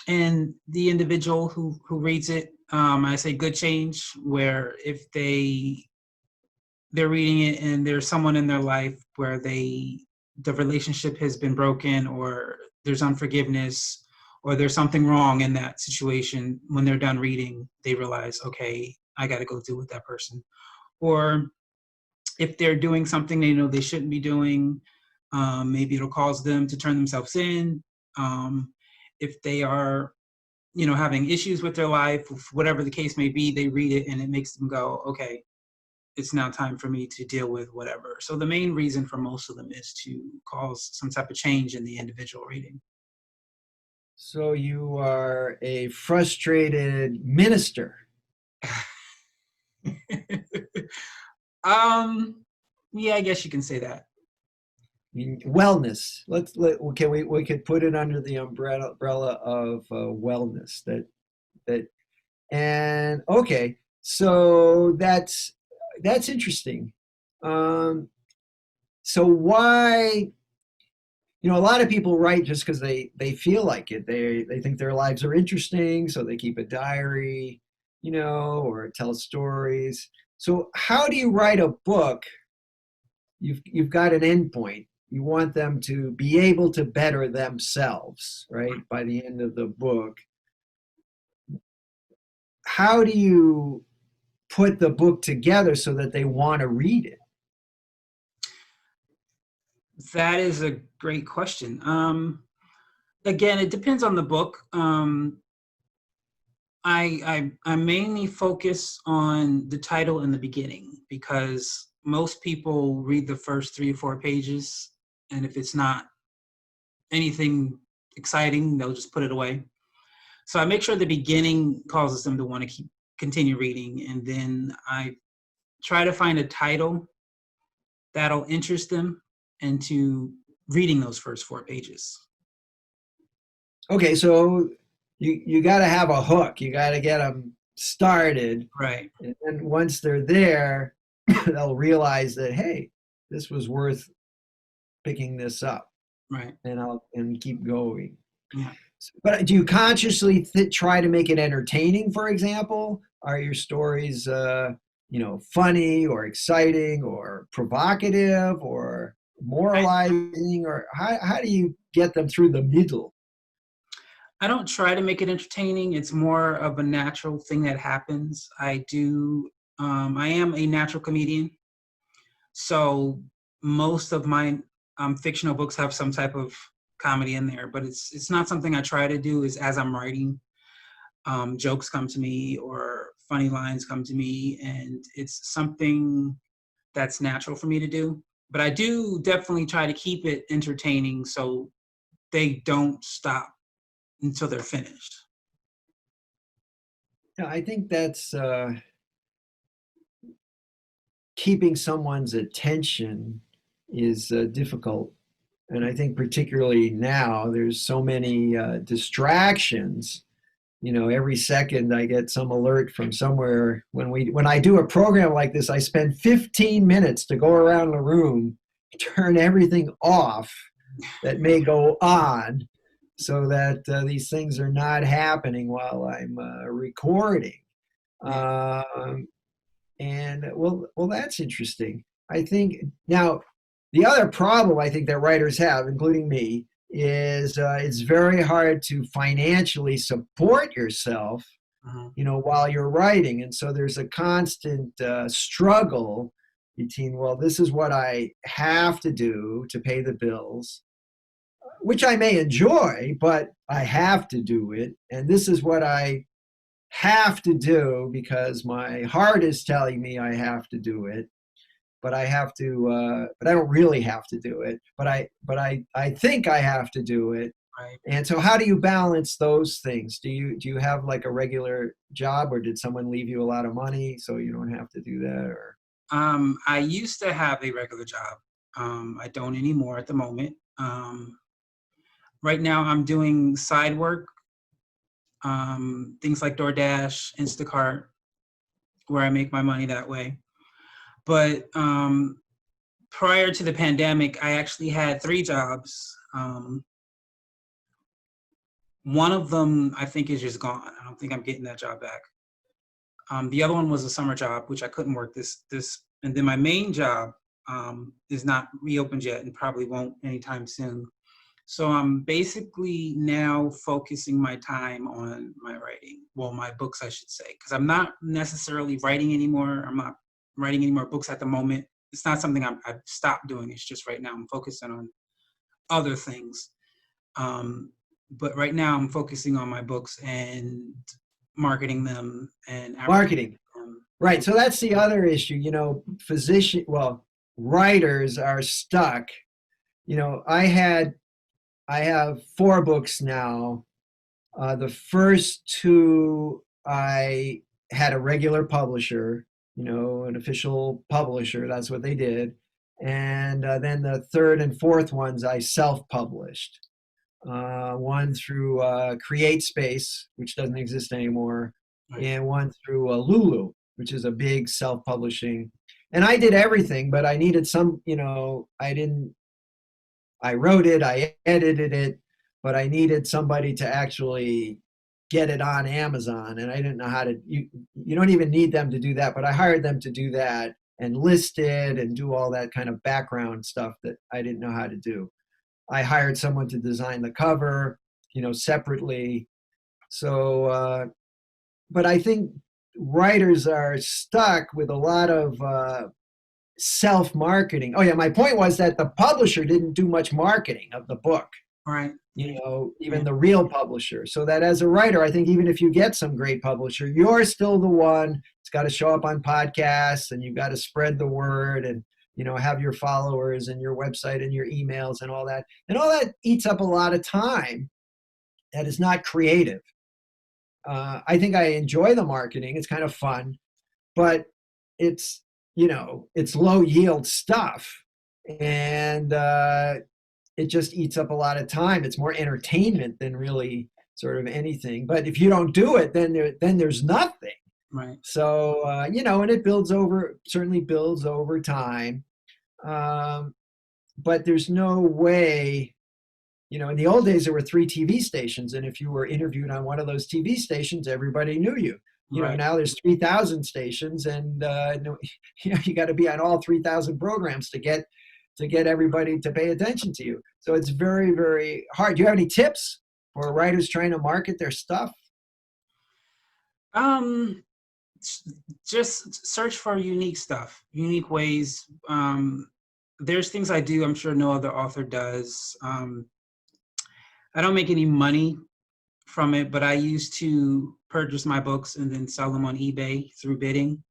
in the individual who reads it. I say good change, where if they're reading it and there's someone in their life where the relationship has been broken, or there's unforgiveness, or there's something wrong in that situation, when they're done reading, they realize, okay, I got to go deal with that person. Or if they're doing something they know they shouldn't be doing, maybe it'll cause them to turn themselves in. If they are, having issues with their life, whatever the case may be, they read it and it makes them go, okay, it's now time for me to deal with whatever. So the main reason for most of them is to cause some type of change in the individual reading. So you are a frustrated minister. Yeah, I guess you can say that. Wellness. We could put it under the umbrella of wellness. And okay, so that's interesting. So why? A lot of people write just because they feel like it. They think their lives are interesting, so they keep a diary, or tell stories. So how do you write a book? You've got an end point. You want them to be able to better themselves, right? By the end of the book. How do you put the book together so that they want to read it? That is a great question. Again, it depends on the book. I mainly focus on the title in the beginning, because most people read the first 3 or 4 pages, and if it's not anything exciting, they'll just put it away. So I make sure the beginning causes them to want to continue reading, and then I try to find a title that'll interest them into reading those first 4 pages. Okay, so you got to have a hook. You got to get them started. Right. And then once they're there, they'll realize that, hey, this was worth picking this up. Right. And keep going. Yeah. But do you consciously try to make it entertaining, for example? Are your stories, funny or exciting or provocative or moralizing? Or how do you get them through the middle? I don't try to make it entertaining. It's more of a natural thing that happens. I am a natural comedian. So most of my fictional books have some type of comedy in there, but it's not something I try to do. Is as I'm writing, jokes come to me or funny lines come to me, and it's something that's natural for me to do. But I do definitely try to keep it entertaining so they don't stop until they're finished. Yeah, I think that's keeping someone's attention is difficult. And I think particularly now, there's so many distractions. You know, every second I get some alert from somewhere. When I do a program like this, I spend 15 minutes to go around the room, turn everything off that may go on, so that these things are not happening while I'm recording. Um, and well, that's interesting. I think now the other problem I think that writers have, including me, is it's very hard to financially support yourself, you know, while you're writing, and so there's a constant struggle between, well, this is what I have to do to pay the bills, which I may enjoy, but I have to do it, and this is what I have to do because my heart is telling me I have to do it, but I have to, but I don't really have to do it, but I think I have to do it. Right. And so how do you balance those things? Do you have like a regular job, or did someone leave you a lot of money so you don't have to do that? Or I used to have a regular job. I don't anymore at the moment. Right now I'm doing side work, things like DoorDash, Instacart, where I make my money that way. But prior to the pandemic, I actually had 3 jobs. One of them I think is just gone. I don't think I'm getting that job back. The other one was a summer job, which I couldn't work this, and then my main job is not reopened yet and probably won't anytime soon. So I'm basically now focusing my time on my writing. Well, my books, I should say, because I'm not necessarily writing anymore. I'm not writing any more books at the moment. It's not something I've stopped doing. It's just right now I'm focusing on other things. But right now I'm focusing on my books and marketing them and marketing, them. right? So that's the other issue. You know, writers are stuck. You know, I have 4 books now. The first 2, I had a regular publisher, you know, an official publisher. That's what they did. And then the third and fourth ones I self-published. One through CreateSpace, which doesn't exist anymore, Right. and one through Lulu, which is a big self-publishing. And I did everything, but I needed some, you know, I wrote it, I edited it, but I needed somebody to actually get it on Amazon, and I didn't know how to. You don't even need them to do that, but I hired them to do that and list it and do all that kind of background stuff that I didn't know how to do. I hired someone to design the cover, you know, separately. So, but I think writers are stuck with a lot of self-marketing. Oh yeah, my point was that the publisher didn't do much marketing of the book. Right. You know, even the real publisher. So that as a writer, I think even if you get some great publisher, you're still the one. It's got to show up on podcasts, and you've got to spread the word, and you know, have your followers and your website and your emails and all that. And all that eats up a lot of time that is not creative. I think I enjoy the marketing. It's kind of fun, but it's, you know, it's low yield stuff. And it just eats up a lot of time. It's more entertainment than really sort of anything. But if you don't do it, then there's nothing. Right. So you know, and it certainly builds over time. But there's no way, you know, in the old days there were 3 TV stations, and if you were interviewed on one of those TV stations, everybody knew you. You know, now there's 3,000 stations, and you know, you got to be on all 3,000 programs to get everybody to pay attention to you. So it's very, very hard. Do you have any tips for writers trying to market their stuff? Just search for unique stuff, unique ways. There's things I do I'm sure no other author does. I don't make any money from it, but I used to purchase my books and then sell them on eBay through bidding,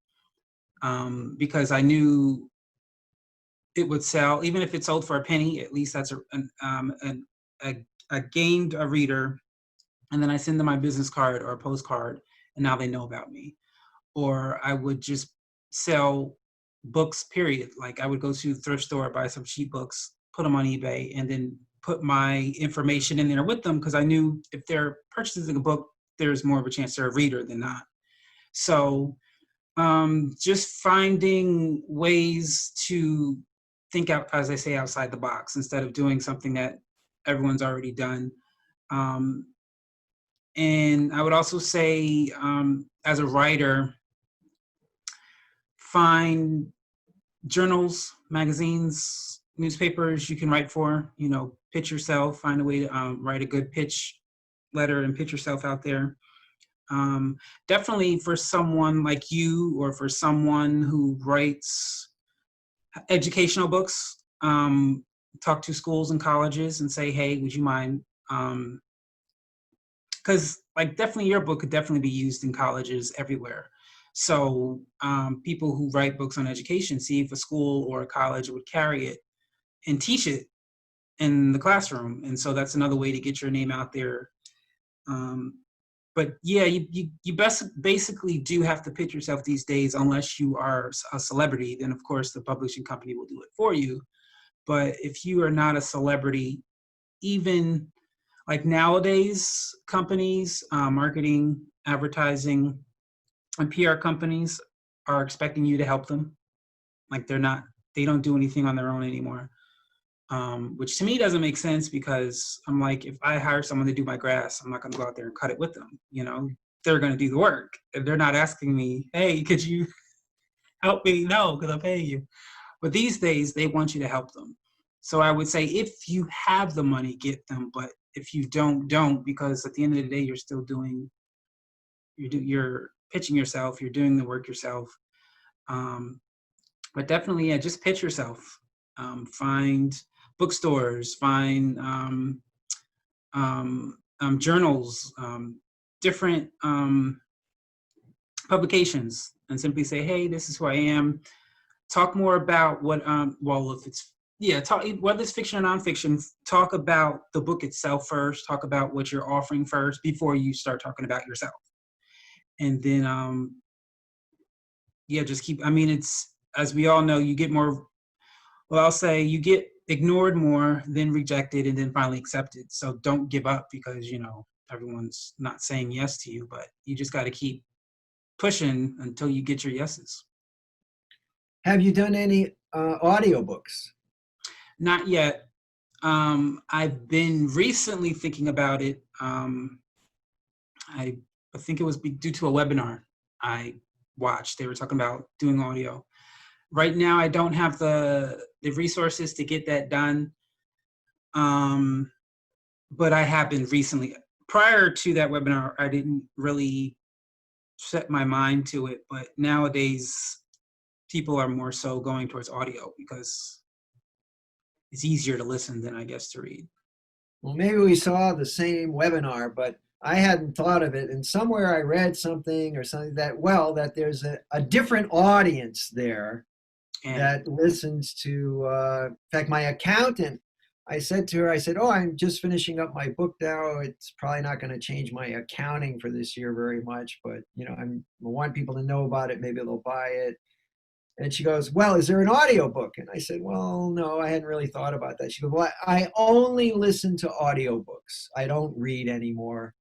because I knew it would sell. Even if it sold for a penny, at least that's I gained a reader, and then I send them my business card or a postcard, and now they know about me. Or I would just sell books, period. Like I would go to the thrift store, buy some cheap books, put them on eBay, and then put my information in there with them because I knew if they're purchasing a book, there's more of a chance they're a reader than not. So just finding ways to think out, as I say, outside the box instead of doing something that everyone's already done. Um, and I would also say, as a writer, find journals, magazines, newspapers you can write for. You know, pitch yourself. Find a way to write a good pitch letter and pitch yourself out there. Definitely for someone like you or for someone who writes educational books, talk to schools and colleges and say, hey, would you mind? Because like definitely your book could definitely be used in colleges everywhere. So people who write books on education, see if a school or a college would carry it and teach it in the classroom. And so that's another way to get your name out there. But yeah, you basically do have to pitch yourself these days, unless you are a celebrity. Then of course the publishing company will do it for you. But if you are not a celebrity, even like nowadays, companies, marketing, advertising, and PR companies are expecting you to help them. Like they don't do anything on their own anymore. Which to me doesn't make sense because I'm like, if I hire someone to do my grass, I'm not going to go out there and cut it with them. You know, they're going to do the work. If they're not asking me, hey, could you help me? No, because I'm paying you. But these days, they want you to help them. So I would say if you have the money, get them. But if you don't, because at the end of the day, you're still you're pitching yourself, you're doing the work yourself. But definitely, yeah, just pitch yourself. Find bookstores, find journals, different publications, and simply say, hey, this is who I am. Talk more about what, well, if it's, yeah, talk, whether it's fiction or nonfiction, talk about the book itself first, talk about what you're offering first before you start talking about yourself. And then, yeah, just keep, I mean, it's, as we all know, you get more, well, I'll say you get ignored more, then rejected, and then finally accepted. So don't give up because, you know, everyone's not saying yes to you, but you just got to keep pushing until you get your yeses. Have you done any audiobooks? Not yet. I've been recently thinking about it. I think it was due to a webinar I watched. They were talking about doing audio. Right now, I don't have the resources to get that done. But I have been recently. Prior to that webinar, I didn't really set my mind to it. But nowadays, people are more so going towards audio because it's easier to listen than, I guess, to read. Well, maybe we saw the same webinar, but I hadn't thought of it. And somewhere I read something or something that there's a different audience there that listens to, in fact, my accountant, I said to her, I said, oh, I'm just finishing up my book now. It's probably not going to change my accounting for this year very much, but, you know, I want people to know about it. Maybe they'll buy it. And she goes, well, is there an audio book? And I said, well, no, I hadn't really thought about that. She goes, well, I only listen to audiobooks. I don't read anymore.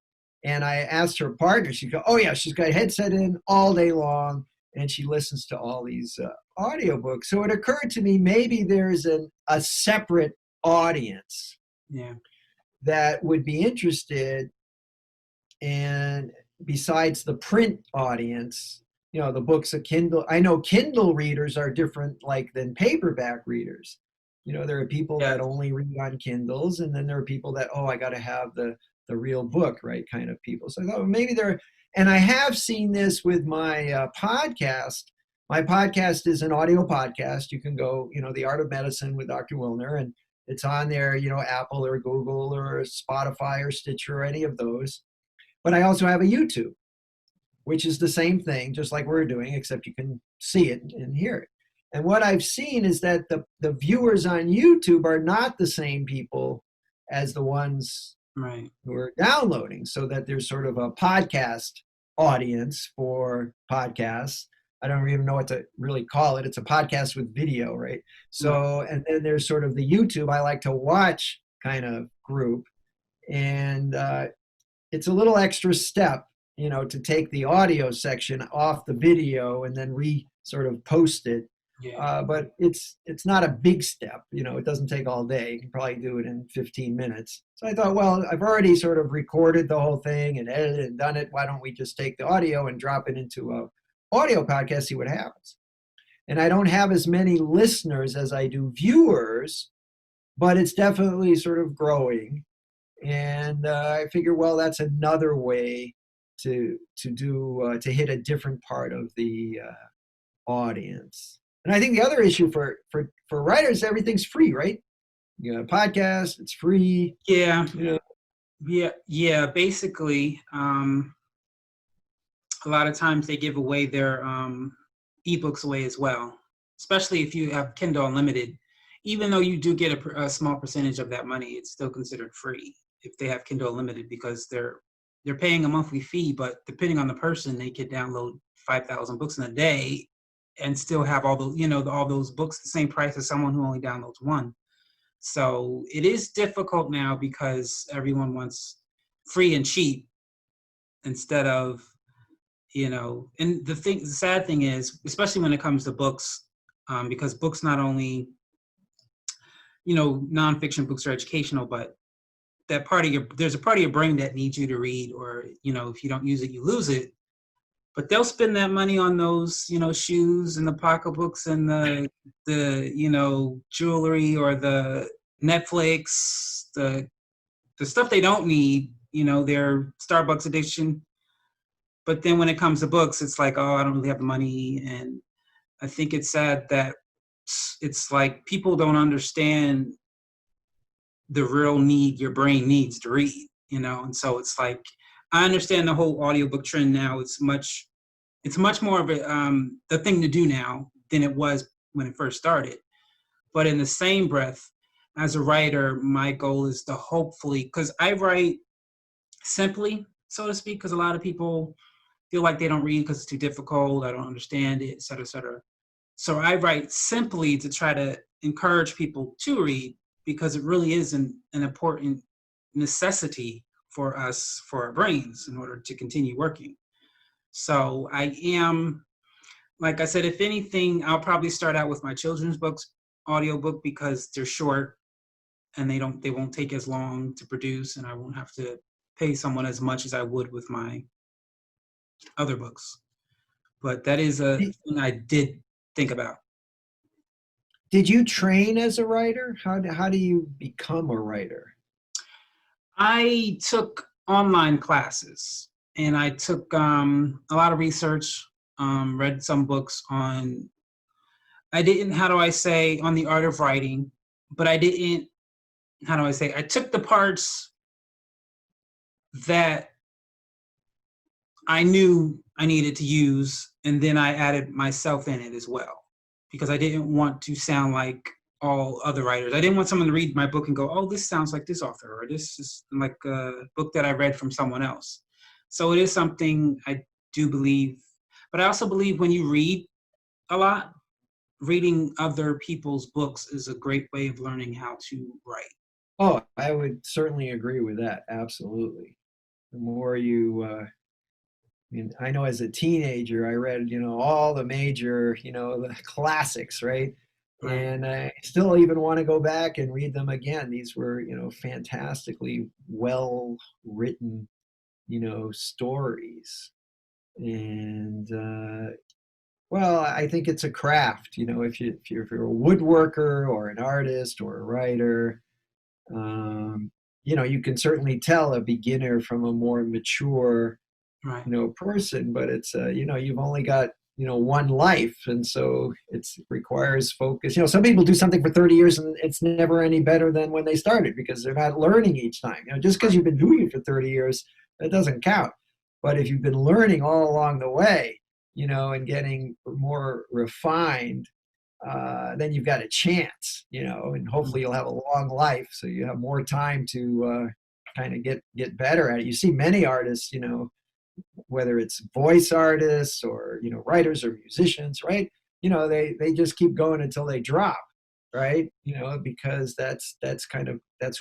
And I asked her partner, she goes, oh yeah, she's got a headset in all day long and she listens to all these audiobooks. So it occurred to me, maybe there's a separate audience that would be interested. And besides the print audience, you know, the books of Kindle, I know Kindle readers are different like than paperback readers. You know, there are people that only read on Kindles, and then there are people that, oh, I got to have the real book, right, kind of people. So I thought, well, maybe and I have seen this with my podcast. My podcast is an audio podcast. You can go, you know, The Art of Medicine with Dr. Wilner, and it's on there, you know, Apple or Google or Spotify or Stitcher or any of those. But I also have a YouTube, which is the same thing, just like we're doing, except you can see it and hear it. And what I've seen is that the viewers on YouTube are not the same people as the ones who are downloading, so that there's sort of a podcast audience for podcasts. I don't even know what to really call it. It's a podcast with video, right? Right. So, and then there's sort of the YouTube I like to watch kind of group. And it's a little extra step, to take the audio section off the video and then sort of post it. Yeah. But it's not a big step. It doesn't take all day. You can probably do it in 15 minutes. So I thought, well, I've already sort of recorded the whole thing and edited and done it. Why don't we just take the audio and drop it into a audio podcast, see what happens? And I don't have as many listeners as I do viewers, but it's definitely sort of growing. And I figure, well, that's another way to hit a different part of the audience. And I think the other issue for writers, everything's free, right? You got a podcast, it's free. Yeah. Yeah. Basically, a lot of times they give away their ebooks away as well, especially if you have Kindle Unlimited. Even though you do get a small percentage of that money, it's still considered free if they have Kindle Unlimited, because they're paying a monthly fee, but depending on the person, they could download 5,000 books in a day and still have all those, all those books the same price as someone who only downloads one. So it is difficult now because everyone wants free and cheap instead of, and the sad thing is, especially when it comes to books, because books not only, nonfiction books are educational, but there's a part of your brain that needs you to read, or, if you don't use it, you lose it. But they'll spend that money on those, shoes and the pocketbooks and the jewelry or the Netflix, the stuff they don't need, their Starbucks addiction. But then when it comes to books, it's like, oh, I don't really have the money. And I think it's sad that it's like people don't understand the real need your brain needs to read, and so it's like, I understand the whole audiobook trend now. It's much more of the thing to do now than it was when it first started. But in the same breath, as a writer, my goal is to hopefully, because I write simply, so to speak, because a lot of people feel like they don't read because it's too difficult, I don't understand it, et cetera, et cetera. So I write simply to try to encourage people to read, because it really is an important necessity for us, for our brains, in order to continue working. So I am, like I said, if anything, I'll probably start out with my children's books audiobook, because they're short and they won't take as long to produce, and I won't have to pay someone as much as I would with my other books. But that is a thing I did think about. Did you train as a writer? How do you become a writer? I took online classes, and I took a lot of research, read some books on, on the art of writing, but I took the parts that I knew I needed to use, and then I added myself in it as well, because I didn't want to sound like all other writers. I didn't want someone to read my book and go, oh, this sounds like this author, or this is like a book that I read from someone else. So it is something I do believe, but I also believe when you read a lot, reading other people's books is a great way of learning how to write. Oh, I would certainly agree with that. Absolutely. The more you, I know as a teenager, I read, all the major, the classics, right? Right. And I still even want to go back and read them again. These were, fantastically well written, stories. And, well, I think it's a craft, if you're a woodworker or an artist or a writer, you can certainly tell a beginner from a more mature, Right. Person, but it's, you've only got, one life. And so it requires focus. Some people do something for 30 years and it's never any better than when they started, because they're not learning each time. Just because you've been doing it for 30 years, that doesn't count. But if you've been learning all along the way, and getting more refined, then you've got a chance, and hopefully you'll have a long life, so you have more time to kind of get better at it. You see many artists, whether it's voice artists or, writers or musicians, right? They just keep going until they drop, right? Because that's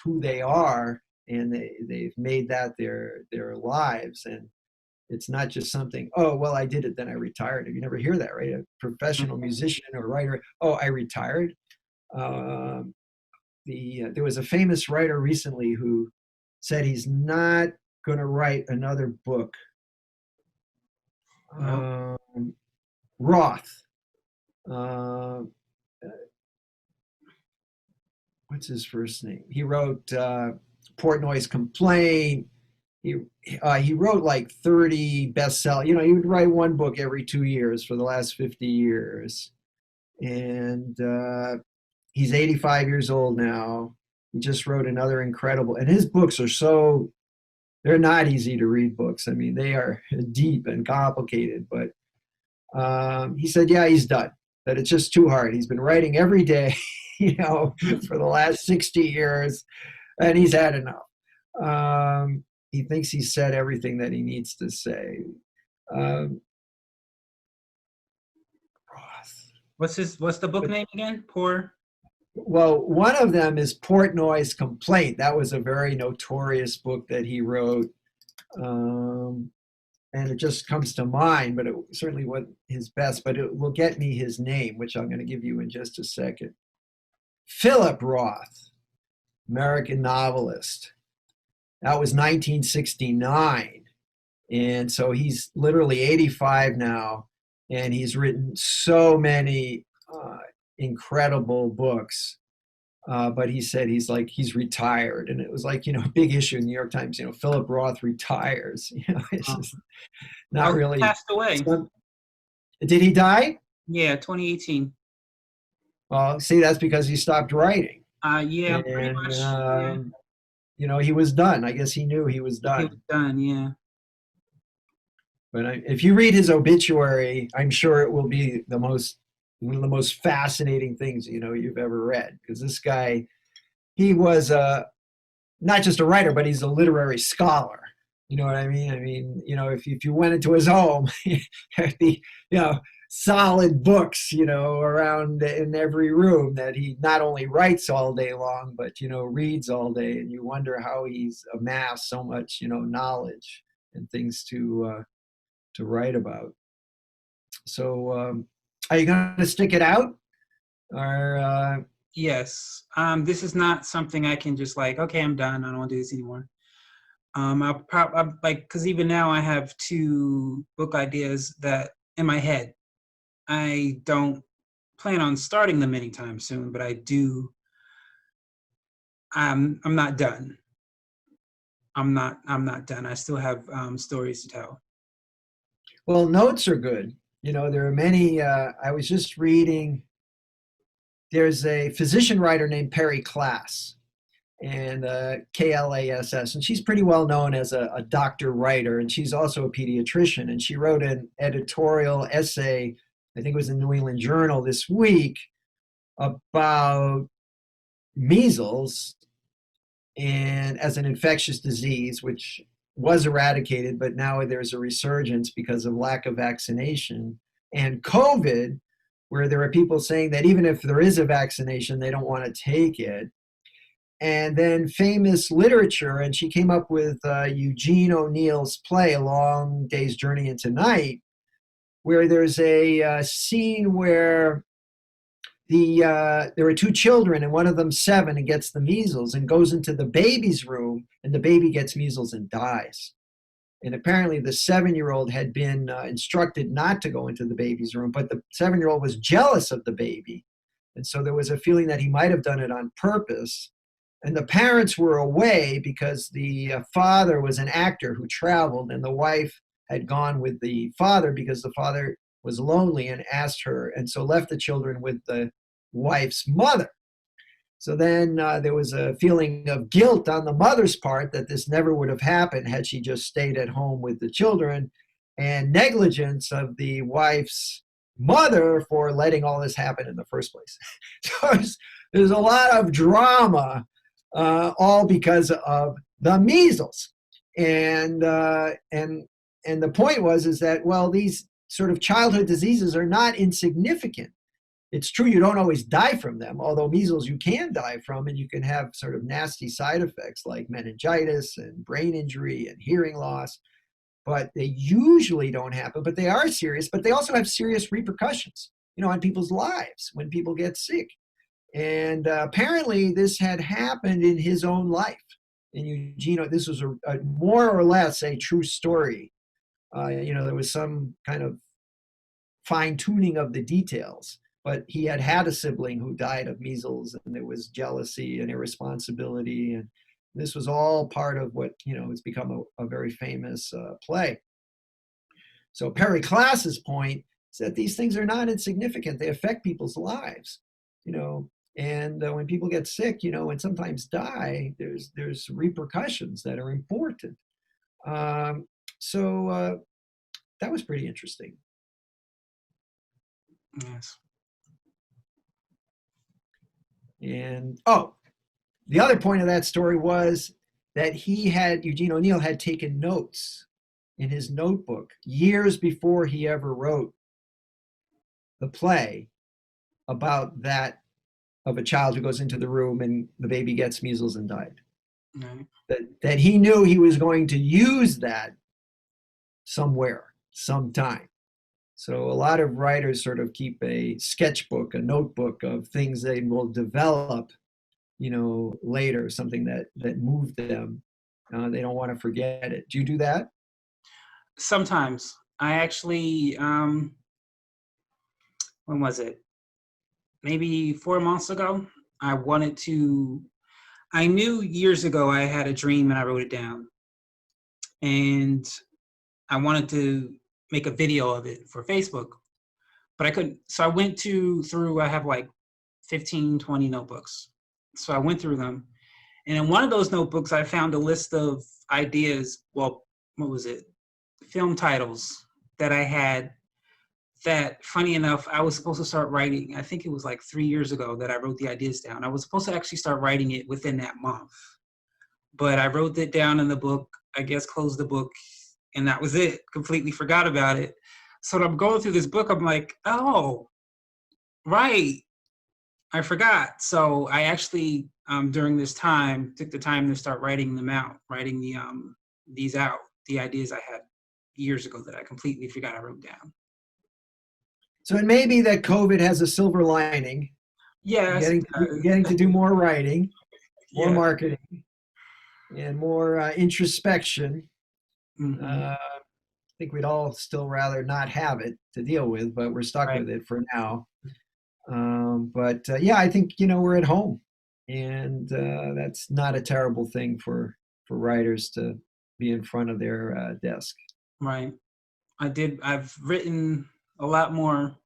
who they are, and they've made that their lives. And it's not just something, oh, well, I did it, then I retired. You never hear that, right? A professional musician or writer, oh, I retired. There was a famous writer recently who said he's not going to write another book. Roth. What's his first name? He wrote Portnoy's Complaint. He wrote like 30 bestsellers. He would write one book every 2 years for the last 50 years. And he's 85 years old now. He just wrote another incredible, and his books are they're not easy to read books. I mean, they are deep and complicated, but he said, yeah, he's done, that it's just too hard. He's been writing every day, for the last 60 years, and he's had enough. He thinks he's said everything that he needs to say. What's the book name again? Well, one of them is Portnoy's Complaint. That was a very notorious book that he wrote. And it just comes to mind, but it certainly wasn't his best, but it will get me his name, which I'm going to give you in just a second. Philip Roth, American novelist. That was 1969. And so he's literally 85 now, and he's written so many incredible books. But he said he's retired, and it was like, a big issue in the New York Times, Philip Roth retires. It's just not really. He passed away. Did he die? Yeah, 2018. Well, see, that's because he stopped writing. Yeah, pretty much. He was done. I guess he knew he was done. He was done, yeah. But if you read his obituary, I'm sure it will be one of the most fascinating things you've ever read, because this guy, he was not just a writer, but he's a literary scholar. You know what I mean? I mean, if you went into his home, there'd be solid books around in every room that he not only writes all day long, but reads all day, and you wonder how he's amassed so much knowledge and things to write about. So are you going to stick it out, or yes, this is not something I can just like, okay, I'm done, I don't want to do this anymore. I'll because even now I have 2 book ideas that in my head. I don't plan on starting them anytime soon, but I do. I'm not done. I'm not done. I still have stories to tell. Well, notes are good. There are many. I was just reading. There's a physician writer named Perry Klass, and Klass, and she's pretty well known as a doctor writer, and she's also a pediatrician. And she wrote an editorial essay, I think it was in the New England Journal this week, about measles and as an infectious disease, which was eradicated, but now there's a resurgence because of lack of vaccination, and COVID, where there are people saying that even if there is a vaccination, they don't want to take it. And then famous literature, and she came up with Eugene O'Neill's play, A Long Day's Journey into Night, where there's a scene where there are 2 children, and one of them 7 and gets the measles and goes into the baby's room, and the baby gets measles and dies. And apparently the 7-year-old had been instructed not to go into the baby's room, but the 7-year-old was jealous of the baby. And so there was a feeling that he might have done it on purpose. And the parents were away because the father was an actor who traveled, and the wife had gone with the father because the father was lonely and asked her, and so left the children with the wife's mother. So then there was a feeling of guilt on the mother's part that this never would have happened had she just stayed at home with the children, and negligence of the wife's mother for letting all this happen in the first place. So there's a lot of drama, all because of the measles. And And the point is that, well, these sort of childhood diseases are not insignificant. It's true you don't always die from them, although measles you can die from, and you can have sort of nasty side effects like meningitis and brain injury and hearing loss. But they usually don't happen, but they are serious, but they also have serious repercussions, on people's lives when people get sick. And apparently this had happened in his own life. And Eugene, this was a more or less a true story. There was some kind of fine tuning of the details, but he had a sibling who died of measles, and there was jealousy and irresponsibility, and this was all part of what has become a very famous play. So Perry Class's point is that these things are not insignificant. They affect people's lives, and when people get sick, and sometimes die, there's repercussions that are important. So that was pretty interesting. Yes. And the other point of that story was that Eugene O'Neill had taken notes in his notebook years before he ever wrote the play about that of a child who goes into the room and the baby gets measles and died. Right. That he knew he was going to use that somewhere, sometime. So a lot of writers sort of keep a sketchbook, a notebook of things they will develop, later, something that moved them. They don't want to forget it. Do you do that? Sometimes. I actually, when was it? Maybe 4 months ago, I knew years ago I had a dream and I wrote it down. And I wanted to make a video of it for Facebook, but I couldn't. So I went I have like 15, 20 notebooks. So I went through them. And in one of those notebooks, I found a list of ideas. Well, what was it? Film titles that I had that, funny enough, I was supposed to start writing. I think it was like 3 years ago that I wrote the ideas down. I was supposed to actually start writing it within that month. But I wrote it down in the book, I guess closed the book, and that was it. Completely forgot about it. So when I'm going through this book, I'm like, oh, right, I forgot. So I actually, during this time, took the time to start writing them out, writing these out, the ideas I had years ago that I completely forgot I wrote down. So it may be that COVID has a silver lining. Yes. Getting to do more writing, more Yeah. marketing, and more introspection. Mm-hmm. I think we'd all still rather not have it to deal with, but we're stuck with it for now. Yeah, I think, we're at home, and that's not a terrible thing for writers to be in front of their desk. Right. I've written a lot more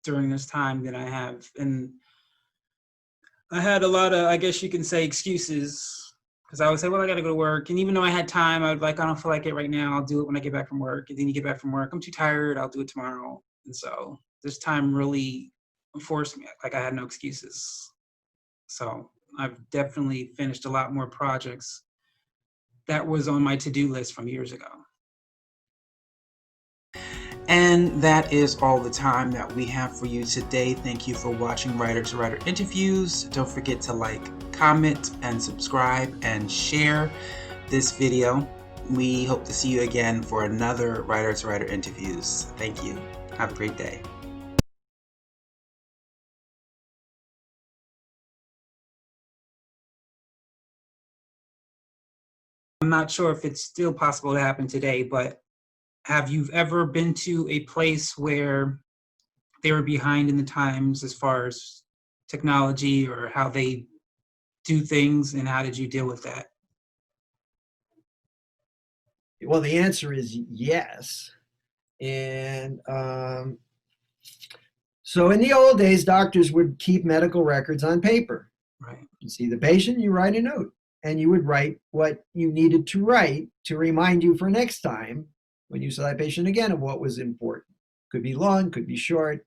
during this time than I have. And I had a lot of, I guess you can say, excuses, because I would say, well, I got to go to work. And even though I had time, I would I don't feel like it right now. I'll do it when I get back from work. And then you get back from work, I'm too tired. I'll do it tomorrow. And so this time really forced me, I had no excuses. So I've definitely finished a lot more projects that was on my to-do list from years ago. And that is all the time that we have for you today. Thank you for watching Writer to Writer Interviews. Don't forget to like, comment, and subscribe, and share this video. We hope to see you again for another Writer to Writer Interviews. Thank you. Have a great day. I'm not sure if it's still possible to happen today, but have you ever been to a place where they were behind in the times as far as technology or how they do things, and how did you deal with that? Well, the answer is yes. And so in the old days, doctors would keep medical records on paper. Right. You see the patient, you write a note, and you would write what you needed to write to remind you for next time when you saw that patient again of what was important. Could be long, could be short.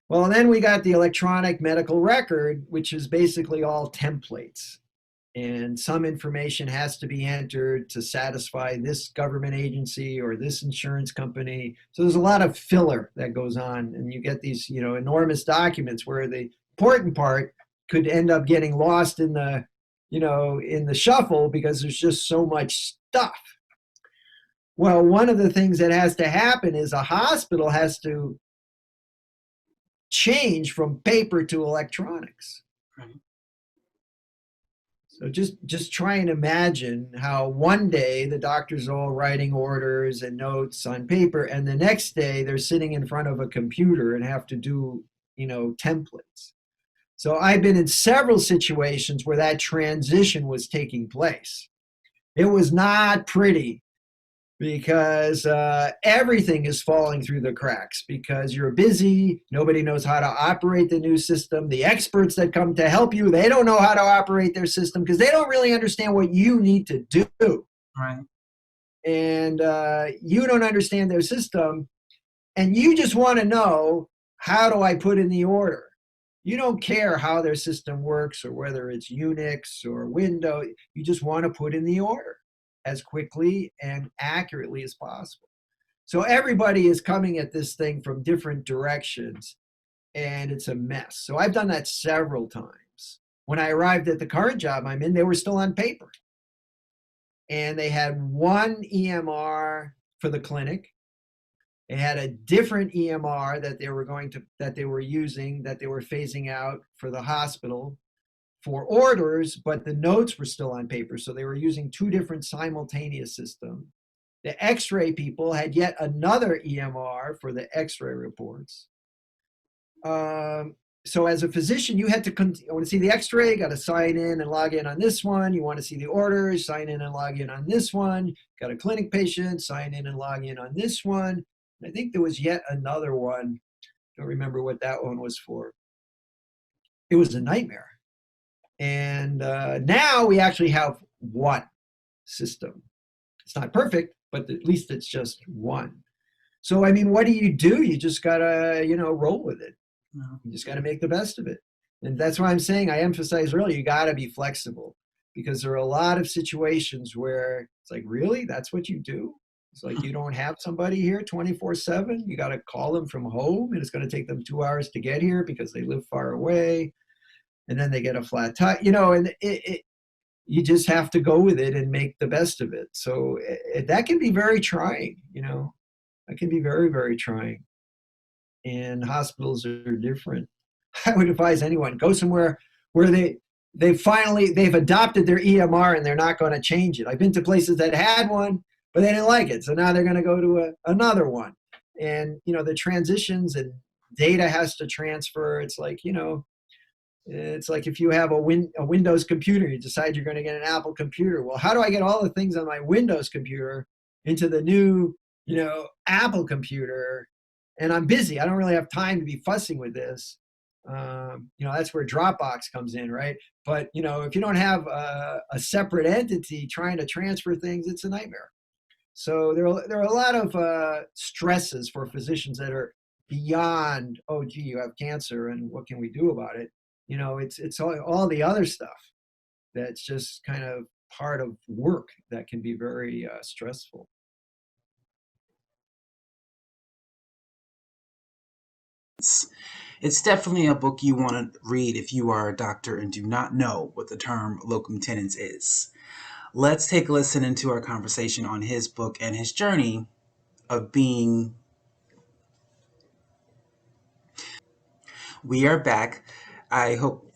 Well, then we got the electronic medical record, which is basically all templates. and some information has to be entered to satisfy this government agency or this insurance company. So there's a lot of filler that goes on, and you get these, enormous documents where the important part could end up getting lost in the, in the shuffle because there's just so much stuff. Well, one of the things that has to happen is a hospital has to change from paper to electronics. Right. So just try and imagine how one day the doctors are all writing orders and notes on paper, and the next day they're sitting in front of a computer and have to do, templates. So I've been in several situations where that transition was taking place. It was not pretty because everything is falling through the cracks because you're busy. Nobody knows how to operate the new system. The experts that come to help you, they don't know how to operate their system because they don't really understand what you need to do. Right. And you don't understand their system. And you just want to know, how do I put in the order? You don't care how their system works or whether it's Unix or Windows. You just want to put in the order as quickly and accurately as possible. So everybody is coming at this thing from different directions, and it's a mess. So I've done that several times. When I arrived at the current job I'm in, they were still on paper. And they had one EMR for the clinic. They had a different EMR that they were using, that they were phasing out for the hospital for orders, but the notes were still on paper. So they were using two different simultaneous systems. The X-ray people had yet another EMR for the X-ray reports. So as a physician, you had to, I want to see the X-ray, you got to sign in and log in on this one. You want to see the orders, sign in and log in on this one. Got a clinic patient, sign in and log in on this one. And I think there was yet another one. Don't remember what that one was for. It was a nightmare. And now we actually have one system. It's not perfect, but at least it's just one. So, I mean, what do? You just got to, roll with it. You just got to make the best of it. And that's why I'm saying, I emphasize earlier, you got to be flexible, because there are a lot of situations where it's like, really? That's what you do? It's like you don't have somebody here 24/7. You got to call them from home, and it's going to take them 2 hours to get here because they live far away. And then they get a flat tire, and you just have to go with it and make the best of it. So that can be very trying, that can be very, very trying. And hospitals are different. I would advise anyone, go somewhere where they've adopted their EMR and they're not going to change it. I've been to places that had one, but they didn't like it. So now they're going to go to another one. And, the transitions and data has to transfer. It's like, it's like if you have a Windows computer, you decide you're going to get an Apple computer. Well, how do I get all the things on my Windows computer into the new, Apple computer? And I'm busy. I don't really have time to be fussing with this. That's where Dropbox comes in, right? But, if you don't have a separate entity trying to transfer things, it's a nightmare. So there are a lot of stresses for physicians that are beyond, oh, gee, you have cancer and what can we do about it? It's all the other stuff that's just kind of part of work that can be very stressful. It's definitely a book you want to read if you are a doctor and do not know what the term locum tenens is. Let's take a listen into our conversation on his book and his journey of being. We are back. I hope